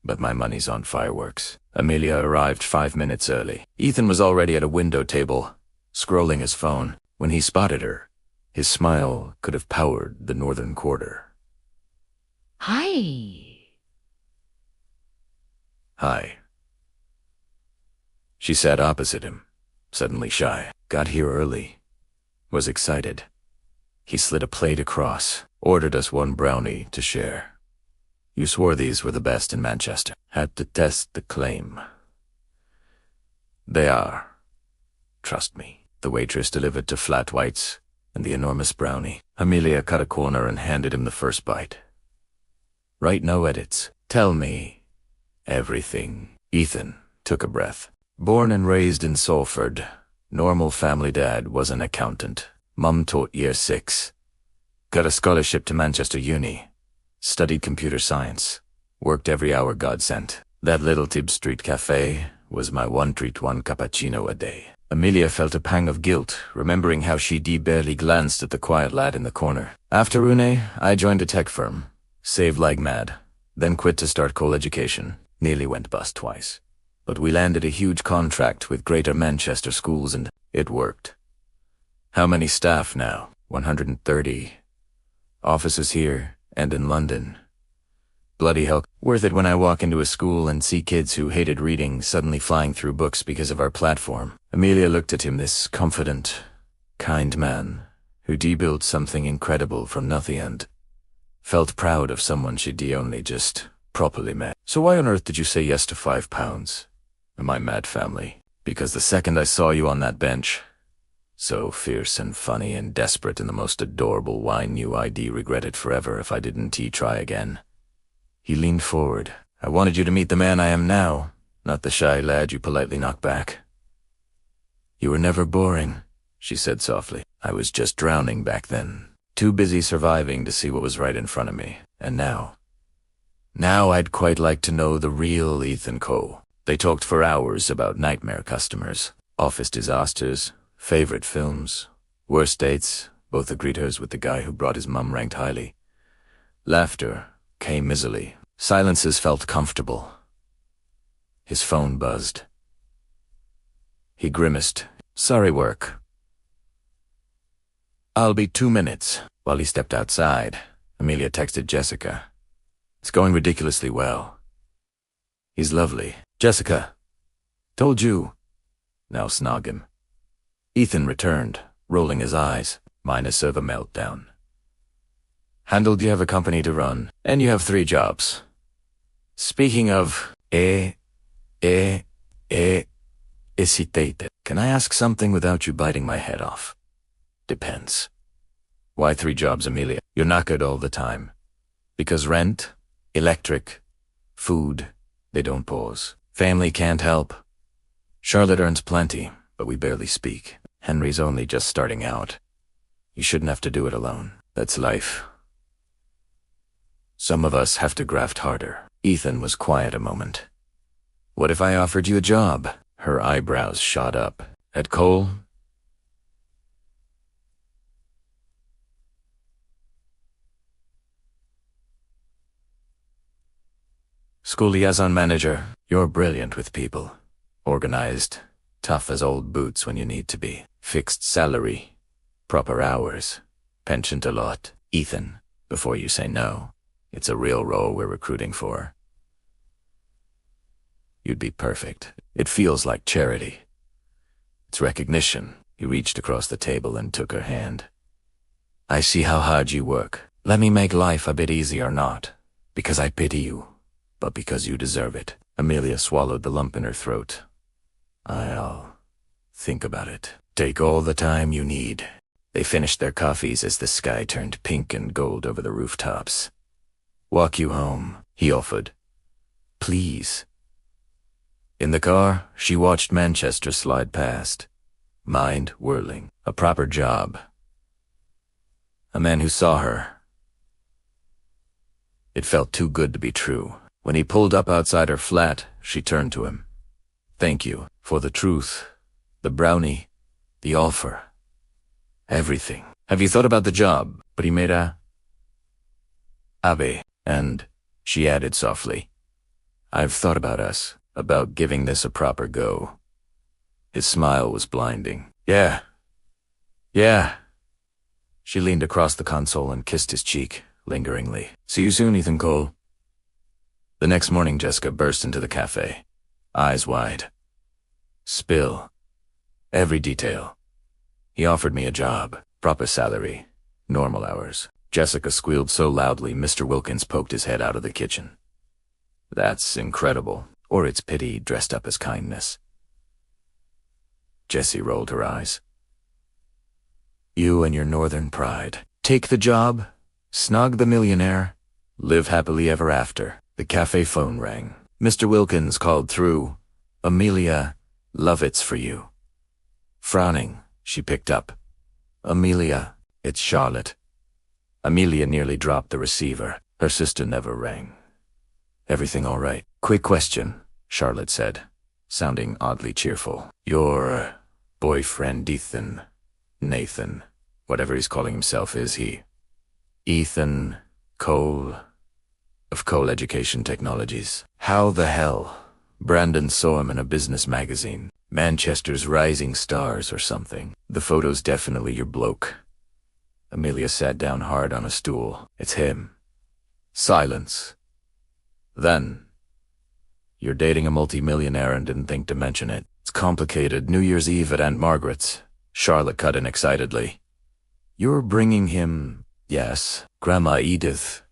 But my money's on fireworks. Amelia arrived 5 minutes early. Ethan was already at a window table, scrolling his phone. When he spotted her, his smile could have powered the northern quarter.
Hi.
Hi. She sat opposite him, suddenly shy. Got here early. Was excited. He slid a plate across, ordered us 1 brownie to share. You swore these were the best in Manchester. Had to test the claim. They are. Trust me. The waitress delivered 2 flat whites and the enormous brownie. Amelia cut a corner and handed him the first bite. Right, no edits. Tell me everything. Ethan took a breath. Born and raised in Salford, normal family. Dad was an accountant. Mum taught year 6. Got a scholarship to Manchester Uni. Studied computer science. Worked every hour God sent. That little Tib Street cafe was my one treat, 1 cappuccino a day. Amelia felt a pang of guilt, remembering how she barely glanced at the quiet lad in the corner. After Rune, I joined a tech firm. Saved like mad. Then quit to start Cole Education. Nearly went bust twice. But we landed a huge contract with Greater Manchester schools and it worked. How many staff now? 130. Offices here and in London. Bloody hell, worth it when I walk into a school and see kids who hated reading suddenly flying through books because of our platform. Amelia looked at him, this confident, kind man who debuilt something incredible from nothing and felt proud of someone she'd only just properly met. So why on earth did you say yes to £5? Am I mad, family? Because the second I saw you on that bench, so fierce and funny and desperate in the most adorable way, I knew I'd regret it forever if I didn't try again. He leaned forward. I wanted you to meet the man I am now, not the shy lad you politely knocked back. You were never boring, she said softly. I was just drowning back then, too busy surviving to see what was right in front of me. And now I'd quite like to know the real Ethan Cole. They talked for hours about nightmare customers, office disasters, favorite films, worst dates. Both agreed hers with the guy who brought his mum ranked highly. Laughter came easily. Silences felt comfortable. His phone buzzed. He grimaced. Sorry, work. I'll be 2 minutes. While he stepped outside, Amelia texted Jessica. It's going ridiculously well. He's lovely. Jessica. Told you. Now snog him. Ethan returned, rolling his eyes, minus of a meltdown. Handled, you have a company to run, and you have 3 jobs. Speaking of, hesitate. Can I ask something without you biting my head off? Depends. Why 3 jobs, Amelia? You're knackered all the time. Because rent, electric, food, they don't pause. Family can't help. Charlotte earns plenty, but we barely speak. Henry's only just starting out. You shouldn't have to do it alone. That's life. Some of us have to graft harder. Ethan was quiet a moment. What if I offered you a job? Her eyebrows shot up. At Cole? School liaison manager. You're brilliant with people. Organized. Tough as old boots when you need to be. Fixed salary. Proper hours. Pension a lot. Ethan, before you say no, it's a real role we're recruiting for. You'd be perfect. It feels like charity. It's recognition. He reached across the table and took her hand. I see how hard you work. Let me make life a bit easier, not because I pity you, but because you deserve it. Amelia swallowed the lump in her throat. I'll think about it. Take all the time you need. They finished their coffees as the sky turned pink and gold over the rooftops. Walk you home, he offered. Please. In the car, she watched Manchester slide past, mind whirling. A proper job. A man who saw her. It felt too good to be true. When he pulled up outside her flat, she turned to him. Thank you for the truth, the brownie, the offer, everything. Have you thought about the job? But he made a Abe, and she added softly, I've thought about us, about giving this a proper go. His smile was blinding. Yeah. She leaned across the console and kissed his cheek, lingeringly. See you soon, Ethan Cole. The next morning, Jessica burst into the cafe, eyes wide. Spill. Every detail. He offered me a job, proper salary, normal hours. Jessica squealed so loudly Mr. Wilkins poked his head out of the kitchen. That's incredible. Or it's pity dressed up as kindness. Jessie rolled her eyes. You and your northern pride. Take the job, snog the millionaire, live happily ever after. The cafe phone rang. Mr. Wilkins called through. Amelia, love, it's for you. Frowning, she picked up. Amelia, it's Charlotte. Amelia nearly dropped the receiver. Her sister never rang. Everything all right? Quick question, Charlotte said, sounding oddly cheerful. Your boyfriend Nathan, whatever he's calling himself, is he? Ethan Cole, of Cole Education Technologies. How the hell? Brandon saw him in a business magazine. Manchester's Rising Stars or something. The photo's definitely your bloke. Amelia sat down hard on a stool. It's him. Silence. Then, you're dating a multi-millionaire and didn't think to mention it. It's complicated. New Year's Eve at Aunt Margaret's. Charlotte cut in excitedly. You're bringing him... Yes, Grandma Edith.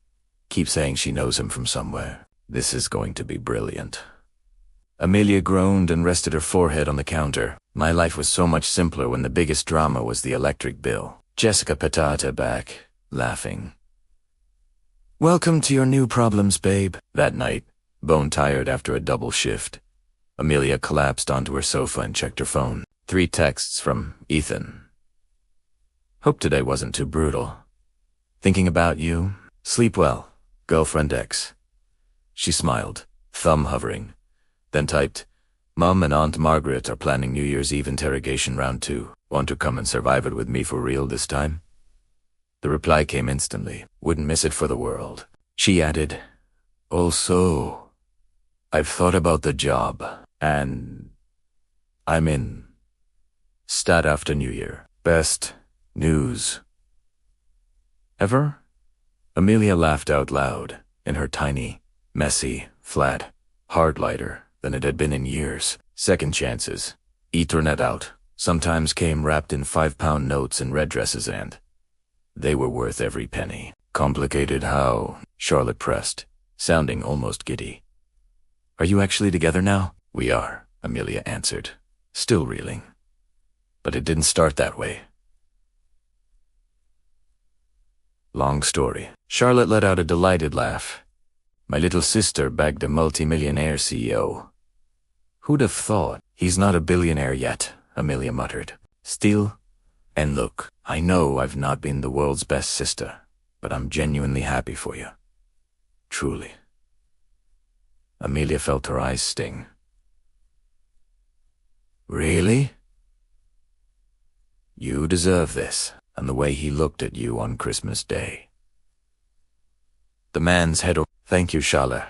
Keeps saying she knows him from somewhere. This is going to be brilliant. Amelia groaned and rested her forehead on the counter. My life was so much simpler when the biggest drama was the electric bill. Jessica patata back, laughing. Welcome to your new problems, babe. That night, bone-tired after a double shift, Amelia collapsed onto her sofa and checked her phone. 3 texts from Ethan. Hope today wasn't too brutal. Thinking about you. Sleep well. Girlfriend X. She smiled, thumb hovering, then typed, Mom and Aunt Margaret are planning New Year's Eve interrogation round 2. Want to come and survive it with me for real this time? The reply came instantly. Wouldn't miss it for the world. She added, Also, I've thought about the job, and I'm in. Stat after New Year. Best news ever? Amelia laughed out loud, in her tiny, messy, flat, heart lighter than it had been in years. Second chances, Ethernet out, sometimes came wrapped in 5-pound notes and red dresses, and they were worth every penny. Complicated how? Charlotte pressed, sounding almost giddy. Are you actually together now? We are, Amelia answered, still reeling. But it didn't start that way. Long story. Charlotte let out a delighted laugh. My little sister bagged a multi-millionaire CEO. Who'd have thought? He's not a billionaire yet, Amelia muttered. Still, and look, I know I've not been the world's best sister, but I'm genuinely happy for you. Truly. Amelia felt her eyes sting. Really? You deserve this, and the way he looked at you on Christmas Day. The man's head over. Thank you, Charlotte.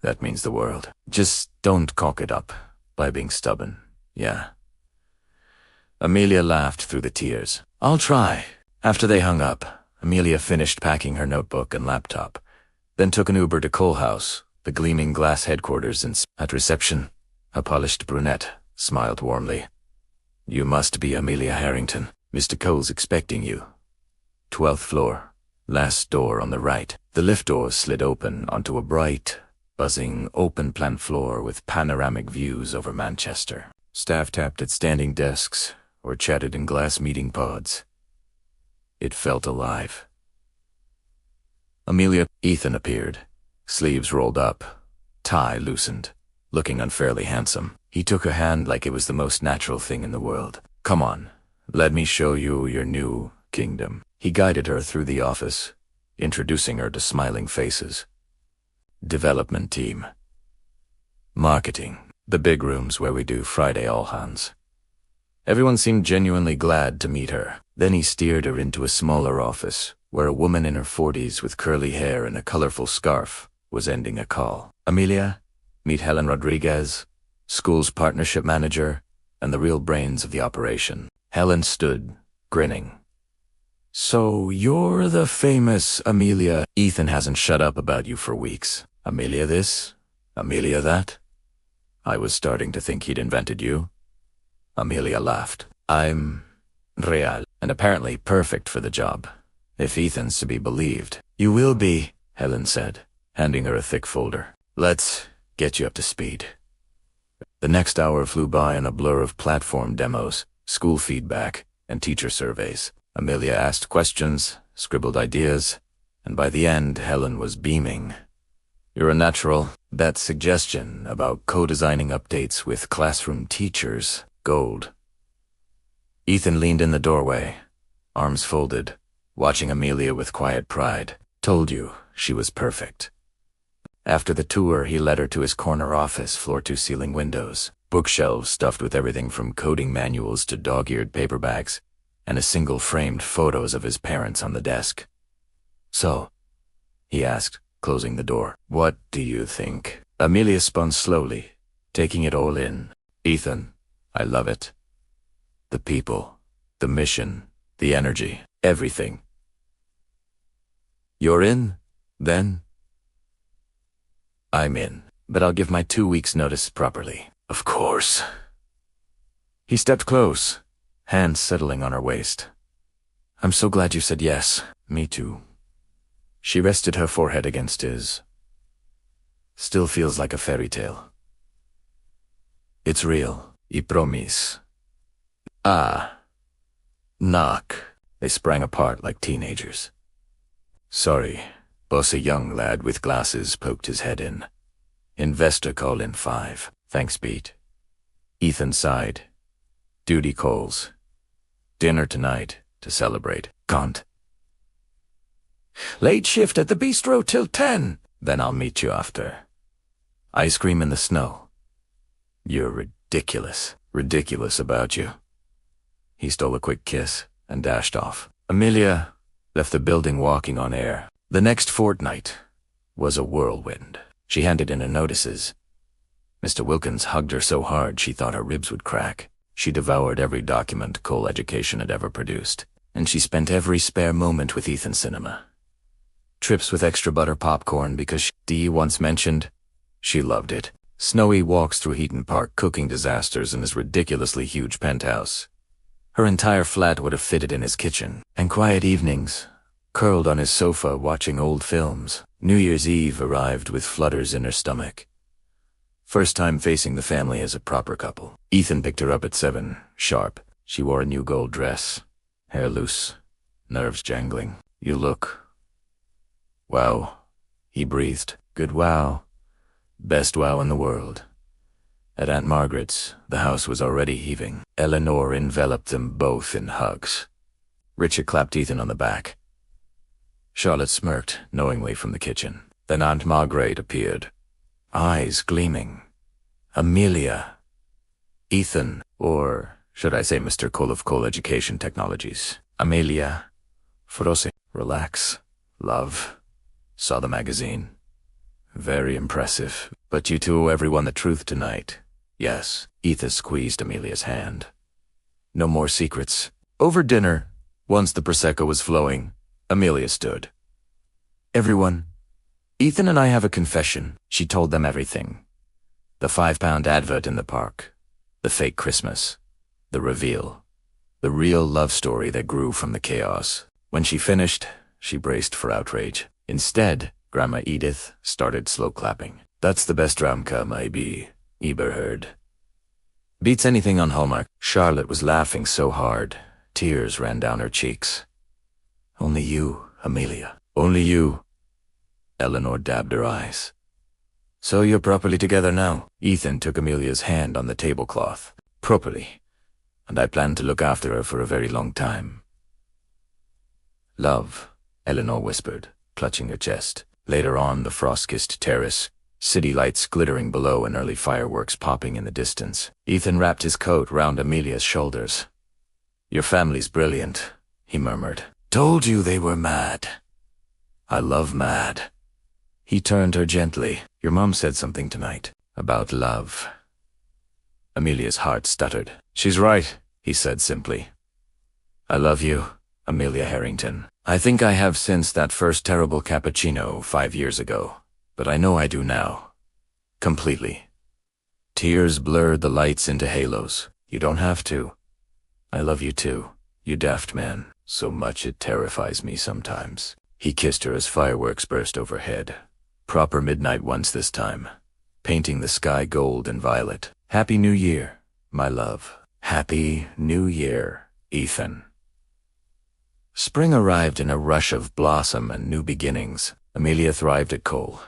That means the world. Just don't cock it up by being stubborn, yeah? Amelia laughed through the tears. I'll try. After they hung up, Amelia finished packing her notebook and laptop, then took an Uber to Cole House, the gleaming glass headquarters at reception. A polished brunette smiled warmly. You must be Amelia Harrington. Mr. Cole's expecting you. 12th floor, last door on the right. The lift doors slid open onto a bright, buzzing, open-plan floor with panoramic views over Manchester. Staff tapped at standing desks or chatted in glass meeting pods. It felt alive. Ethan appeared, sleeves rolled up, tie loosened, looking unfairly handsome. He took her hand like it was the most natural thing in the world. Come on, let me show you your new kingdom. He guided her through the office, introducing her to smiling faces. Development team. Marketing. The big rooms where we do Friday all-hands. Everyone seemed genuinely glad to meet her. Then he steered her into a smaller office, where a woman in her 40s with curly hair and a colorful scarf was ending a call. Amelia, meet Helen Rodriguez, school's partnership manager, and the real brains of the operation. Helen stood, grinning. So you're the famous Amelia. Ethan hasn't shut up about you for weeks. Amelia this, Amelia that. I was starting to think he'd invented you. Amelia laughed. I'm real, and apparently perfect for the job, if Ethan's to be believed. You will be, Helen said, handing her a thick folder. Let's get you up to speed. The next hour flew by in a blur of platform demos, school feedback, and teacher surveys. Amelia asked questions, scribbled ideas, and by the end, Helen was beaming. You're a natural. That suggestion about co-designing updates with classroom teachers, gold. Ethan leaned in the doorway, arms folded, watching Amelia with quiet pride. Told you she was perfect. After the tour, he led her to his corner office, floor-to-ceiling windows, bookshelves stuffed with everything from coding manuals to dog-eared paperbacks, and a single framed photos of his parents on the desk. So, he asked, closing the door, what do you think? Amelia spun slowly, taking it all in. Ethan, I love it. The people, the mission, the energy, everything. You're in? Then, I'm in, but I'll give my 2 weeks' notice properly. Of course. He stepped close, hands settling on her waist. I'm so glad you said yes. Me too. She rested her forehead against his. Still feels like a fairy tale. It's real. I promise. Ah. Knock. They sprang apart like teenagers. Sorry. Boss, a young lad with glasses, poked his head in. Investor call in 5. Thanks, Pete. Ethan sighed. Duty calls. Dinner tonight to celebrate. Can't. Late shift at the bistro till 10. Then I'll meet you after. Ice cream in the snow. You're ridiculous. Ridiculous about you. He stole a quick kiss and dashed off. Amelia left the building walking on air. The next fortnight was a whirlwind. She handed in her notices. Mr. Wilkins hugged her so hard she thought her ribs would crack. She devoured every document Cole Education had ever produced, and she spent every spare moment with Ethan Cinema. Trips with extra butter popcorn because Dee once mentioned. She loved it. Snowy walks through Heaton Park cooking disasters in his ridiculously huge penthouse. Her entire flat would have fitted in his kitchen. And quiet evenings, curled on his sofa watching old films. New Year's Eve arrived with flutters in her stomach. First time facing the family as a proper couple. Ethan picked her up at 7, sharp. She wore a new gold dress. Hair loose, nerves jangling. You look... Wow, he breathed. Good wow. Best wow in the world. At Aunt Margaret's, the house was already heaving. Eleanor enveloped them both in hugs. Richard clapped Ethan on the back. Charlotte smirked knowingly from the kitchen. Then Aunt Margaret appeared, eyes gleaming. Amelia. Ethan, or should I say Mr. Cole of Cole Education Technologies. Amelia. Forose. Relax. Love. Saw the magazine. Very impressive. But you two owe everyone the truth tonight. Yes. Ethan squeezed Amelia's hand. No more secrets. Over dinner, once the Prosecco was flowing, Amelia stood. Everyone, Ethan and I have a confession. She told them everything. The £5 advert in the park. The fake Christmas. The reveal. The real love story that grew from the chaos. When she finished, she braced for outrage. Instead, Grandma Edith started slow clapping. That's the best Ramka, maybe, Eber heard. Beats anything on Hallmark. Charlotte was laughing so hard, tears ran down her cheeks. Only you, Amelia. Only you. Eleanor dabbed her eyes. So you're properly together now? Ethan took Amelia's hand on the tablecloth. Properly. And I plan to look after her for a very long time. Love, Eleanor whispered, clutching her chest. Later on, the frost-kissed terrace, city lights glittering below and early fireworks popping in the distance. Ethan wrapped his coat round Amelia's shoulders. Your family's brilliant, he murmured. Told you they were mad. I love mad. He turned her gently. Your mom said something tonight about love. Amelia's heart stuttered. She's right, he said simply. I love you, Amelia Harrington. I think I have since that first terrible cappuccino 5 years ago, but I know I do now. Completely. Tears blurred the lights into halos. You don't have to. I love you too, you daft man. So much it terrifies me sometimes. He kissed her as fireworks burst overhead. Proper midnight ones this time, painting the sky gold and violet. Happy New Year, my love. Happy New Year, Ethan. Spring arrived in a rush of blossom and new beginnings. Amelia thrived at Cole.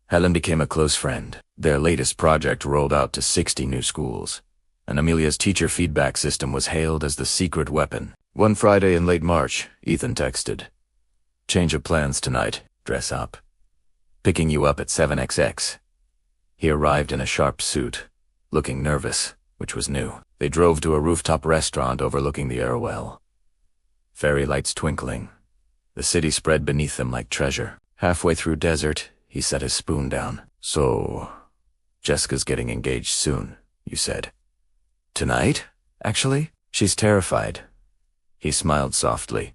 Helen became a close friend. Their latest project rolled out to 60 new schools, and Amelia's teacher feedback system was hailed as the secret weapon. One Friday in late March, Ethan texted, Change of plans tonight. Dress up. Picking you up at 7XX. He arrived in a sharp suit, looking nervous, which was new. They drove to a rooftop restaurant overlooking the Arrowell. Fairy lights twinkling. The city spread beneath them like treasure. Halfway through desert, he set his spoon down. So, Jessica's getting engaged soon, you said. Tonight, actually? She's terrified. He smiled softly.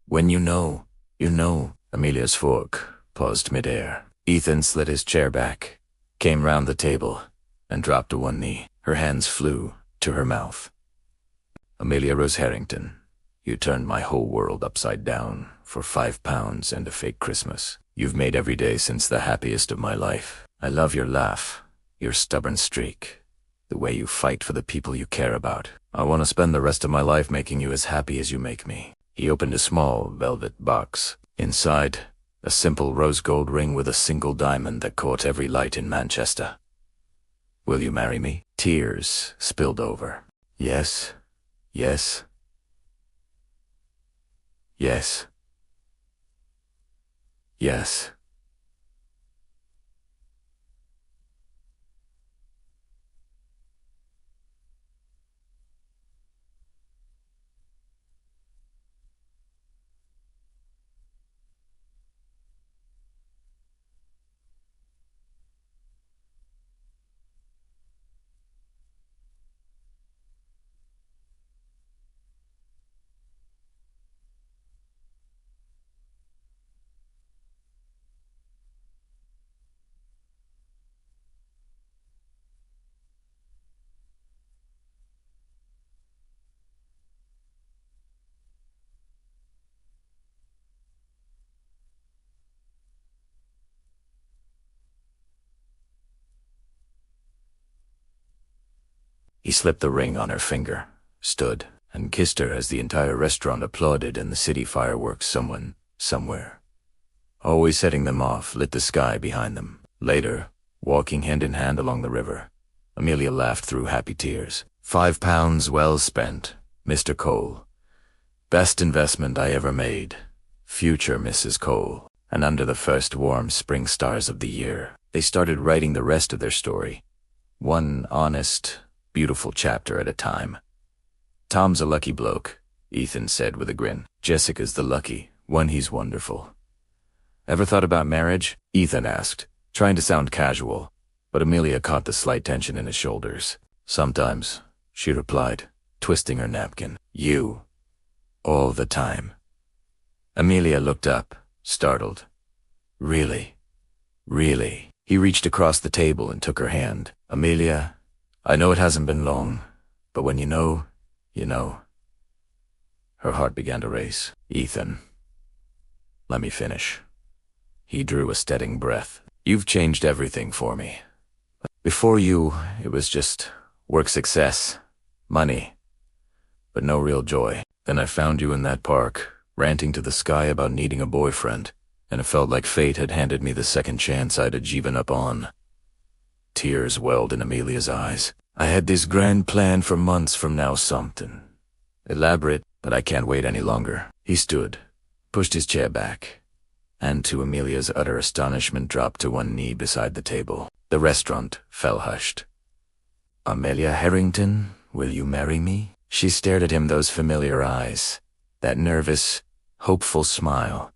When you know, you know. Amelia's fork paused midair. Ethan slid his chair back, came round the table, and dropped to one knee. Her hands flew to her mouth. Amelia Rose Harrington, you turned my whole world upside down for £5 and a fake Christmas. You've made every day since the happiest of my life. I love your laugh, your stubborn streak, the way you fight for the people you care about. I want to spend the rest of my life making you as happy as you make me. He opened a small velvet box. Inside, a simple rose gold ring with a single diamond that caught every light in Manchester. Will you marry me? Tears spilled over. Yes, yes, yes, yes. He slipped the ring on her finger, stood, and kissed her as the entire restaurant applauded and the city fireworks somewhere, always setting them off, lit the sky behind them. Later, walking hand in hand along the river, Amelia laughed through happy tears. £5 well spent, Mr. Cole. Best investment I ever made. Future Mrs. Cole. And under the first warm spring stars of the year, they started writing the rest of their story. One honest, beautiful chapter at a time. Tom's a lucky bloke, Ethan said with a grin. Jessica's the lucky one. He's wonderful. Ever thought about marriage? Ethan asked, trying to sound casual, but Amelia caught the slight tension in his shoulders. Sometimes, she replied, twisting her napkin. You. All the time. Amelia looked up, startled. Really? Really? He reached across the table and took her hand. Amelia, I know it hasn't been long, but when you know, you know. Her heart began to race. Ethan, let me finish. He drew a steadying breath. You've changed everything for me. Before you, it was just work success, money, but no real joy. Then I found you in that park, ranting to the sky about needing a boyfriend, and it felt like fate had handed me the second chance I'd given up on. Tears welled in Amelia's eyes. I had this grand plan for months from now, something elaborate, but I can't wait any longer. He stood, pushed his chair back, and to Amelia's utter astonishment dropped to one knee beside the table. The restaurant fell hushed. Amelia Harrington, will you marry me? She stared at him, those familiar eyes, that nervous, hopeful smile,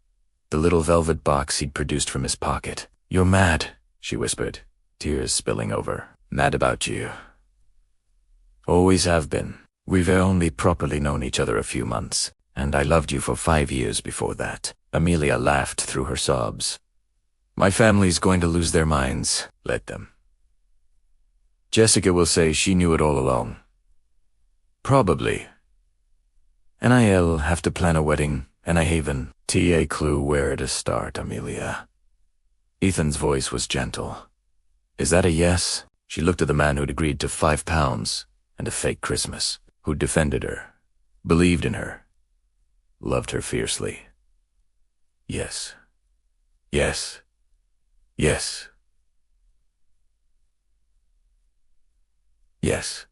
the little velvet box he'd produced from his pocket. You're mad, she whispered, tears spilling over. Mad about you. Always have been. We've only properly known each other a few months, and I loved you for 5 years before that. Amelia laughed through her sobs. My family's going to lose their minds. Let them. Jessica will say she knew it all along. Probably. And I'll have to plan a wedding, and I haven't a clue where to start, Amelia. Ethan's voice was gentle. Is that a yes? She looked at the man who'd agreed to £5 and a fake Christmas, who'd defended her, believed in her, loved her fiercely. Yes. Yes. Yes. Yes.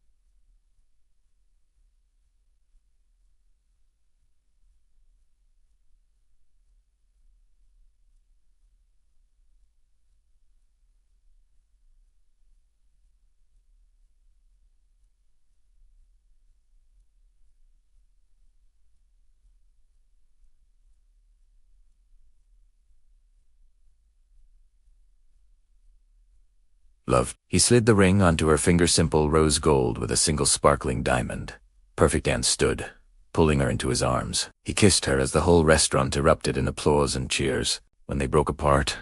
Love. He slid the ring onto her finger, simple rose gold with a single sparkling diamond. Perfect. And stood, pulling her into his arms. He kissed her as the whole restaurant erupted in applause and cheers. When they broke apart,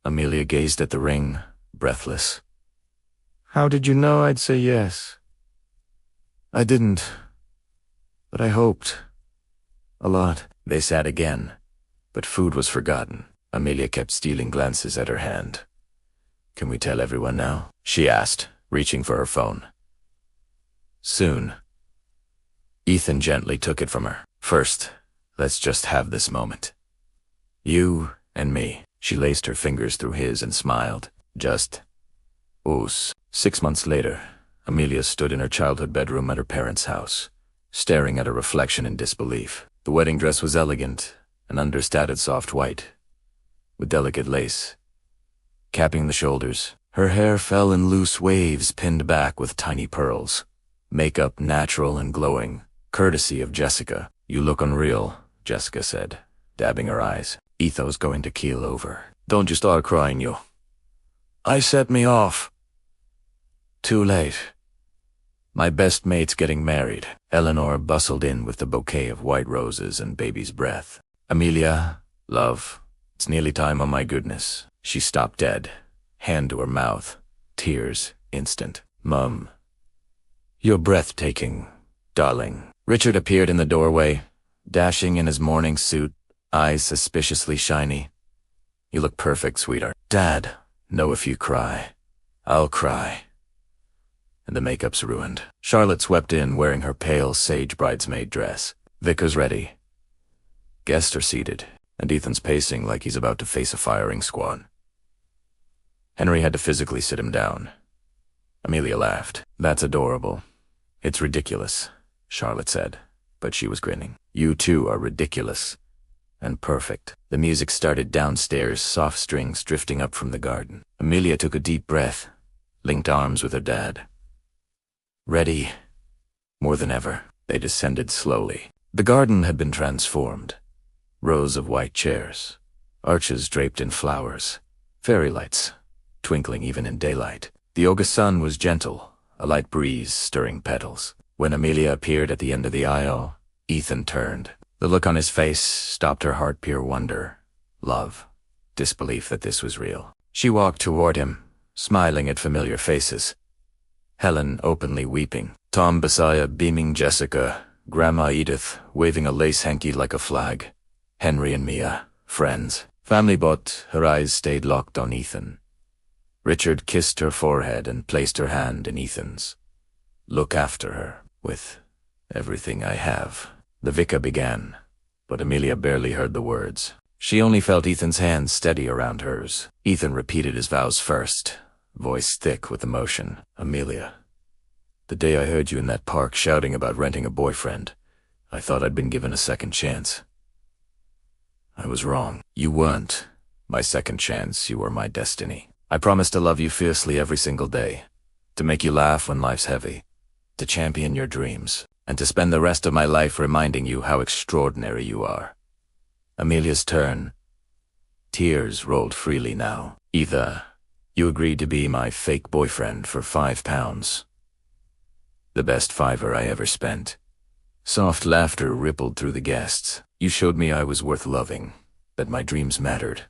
Amelia gazed at the ring, breathless. "How did you know I'd say yes?" "I didn't, but I hoped. A lot." They sat again, but food was forgotten. Amelia kept stealing glances at her hand. "Can we tell everyone now?" she asked, reaching for her phone. "Soon." Ethan gently took it from her. "First, let's just have this moment. You and me." She laced her fingers through his and smiled. "Just us." 6 months later, Amelia stood in her childhood bedroom at her parents' house, staring at her reflection in disbelief. The wedding dress was elegant, an understated soft white, with delicate lace capping the shoulders. Her hair fell in loose waves pinned back with tiny pearls. Makeup natural and glowing, courtesy of Jessica. "You look unreal," Jessica said, dabbing her eyes. "Ethan's going to keel over. Don't you start crying, you. I set me off." "Too late. My best mate's getting married." Eleanor bustled in with the bouquet of white roses and baby's breath. "Amelia, love, it's nearly time, oh my goodness." She stopped dead, hand to her mouth, tears instant. "Mum, you're breathtaking, darling." Richard appeared in the doorway, dashing in his morning suit, eyes suspiciously shiny. "You look perfect, sweetheart." "Dad, know if you cry, I'll cry." And the makeup's ruined. Charlotte swept in wearing her pale sage bridesmaid dress. "Vicar's ready. Guests are seated, and Ethan's pacing like he's about to face a firing squad." Henry had to physically sit him down. Amelia laughed. "That's adorable." "It's ridiculous," Charlotte said, but she was grinning. "You two are ridiculous and perfect." The music started downstairs, soft strings drifting up from the garden. Amelia took a deep breath, linked arms with her dad. Ready more than ever. They descended slowly. The garden had been transformed. Rows of white chairs, arches draped in flowers, fairy lights twinkling even in daylight. The August sun was gentle, a light breeze stirring petals. When Amelia appeared at the end of the aisle, Ethan turned. The look on his face stopped her heart pure wonder, love, disbelief that this was real. She walked toward him, smiling at familiar faces. Helen openly weeping, Tom Bisaya beaming Jessica, Grandma Edith waving a lace hanky like a flag, Henry and Mia, friends. Family, but her eyes stayed locked on Ethan. Richard kissed her forehead and placed her hand in Ethan's. "Look after her, with everything I have." The vicar began, but Amelia barely heard the words. She only felt Ethan's hands steady around hers. Ethan repeated his vows first, voice thick with emotion. "Amelia, the day I heard you in that park shouting about renting a boyfriend, I thought I'd been given a second chance. I was wrong. You weren't my second chance, you were my destiny. I promise to love you fiercely every single day, to make you laugh when life's heavy, to champion your dreams, and to spend the rest of my life reminding you how extraordinary you are." Amelia's turn. Tears rolled freely now. "Either you agreed to be my fake boyfriend for £5. The best fiver I ever spent." Soft laughter rippled through the guests. "You showed me I was worth loving, that my dreams mattered,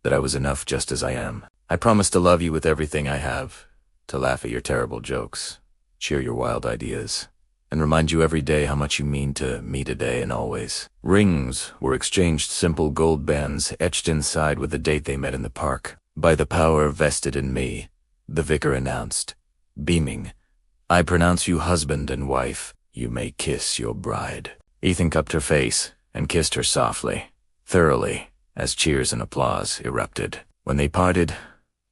that I was enough just as I am. I promise to love you with everything I have, to laugh at your terrible jokes, cheer your wild ideas, and remind you every day how much you mean to me today and always." Rings were exchanged, simple gold bands etched inside with the date they met in the park. "By the power vested in me," the vicar announced, beaming, "I pronounce you husband and wife. You may kiss your bride." Ethan cupped her face and kissed her softly, thoroughly, as cheers and applause erupted. When they parted,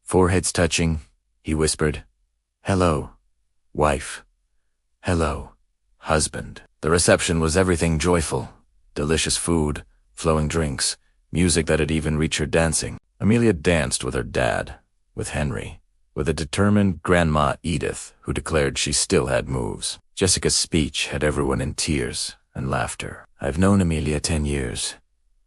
foreheads touching, he whispered, "Hello, wife. Hello, husband." The reception was everything joyful. Delicious food, flowing drinks, music that had even reached her dancing. Amelia danced with her dad, with Henry, with a determined Grandma Edith who declared she still had moves. Jessica's speech had everyone in tears and laughter. "I've known Amelia 10 years.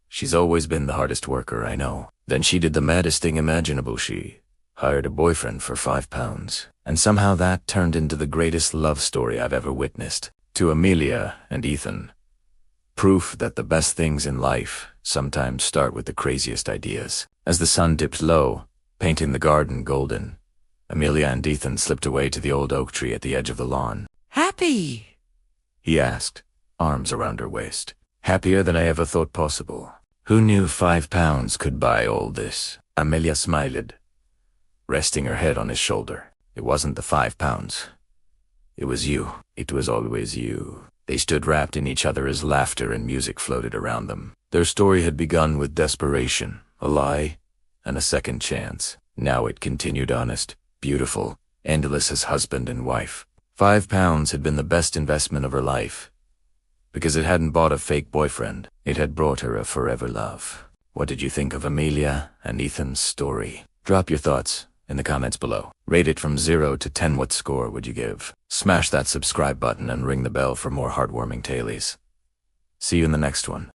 She's always been the hardest worker, I know." Then she did the maddest thing imaginable. She hired a boyfriend for £5. And somehow that turned into the greatest love story I've ever witnessed. To Amelia and Ethan, Proof that the best things in life sometimes start with the craziest ideas. As the sun dipped low, painting the garden golden, Amelia and Ethan slipped away to the old oak tree at the edge of the lawn.
Happy?
He asked, arms around her waist. Happier than I ever thought possible. Who knew £5 could buy all this? Amelia smiled, resting her head on his shoulder. It wasn't the £5. It was you. It was always you. They stood wrapped in each other as laughter and music floated around them. Their story had begun with desperation, a lie, and a second chance. Now it continued honest, beautiful, endless as husband and wife. £5 had been the best investment of her life, because it hadn't bought a fake boyfriend. It had brought her a forever love. What did you think of Amelia and Ethan's story? Drop your thoughts in the comments below. Rate it from 0 to 10. What score would you give? Smash that subscribe button and ring the bell for more heartwarming tales. See you in the next one.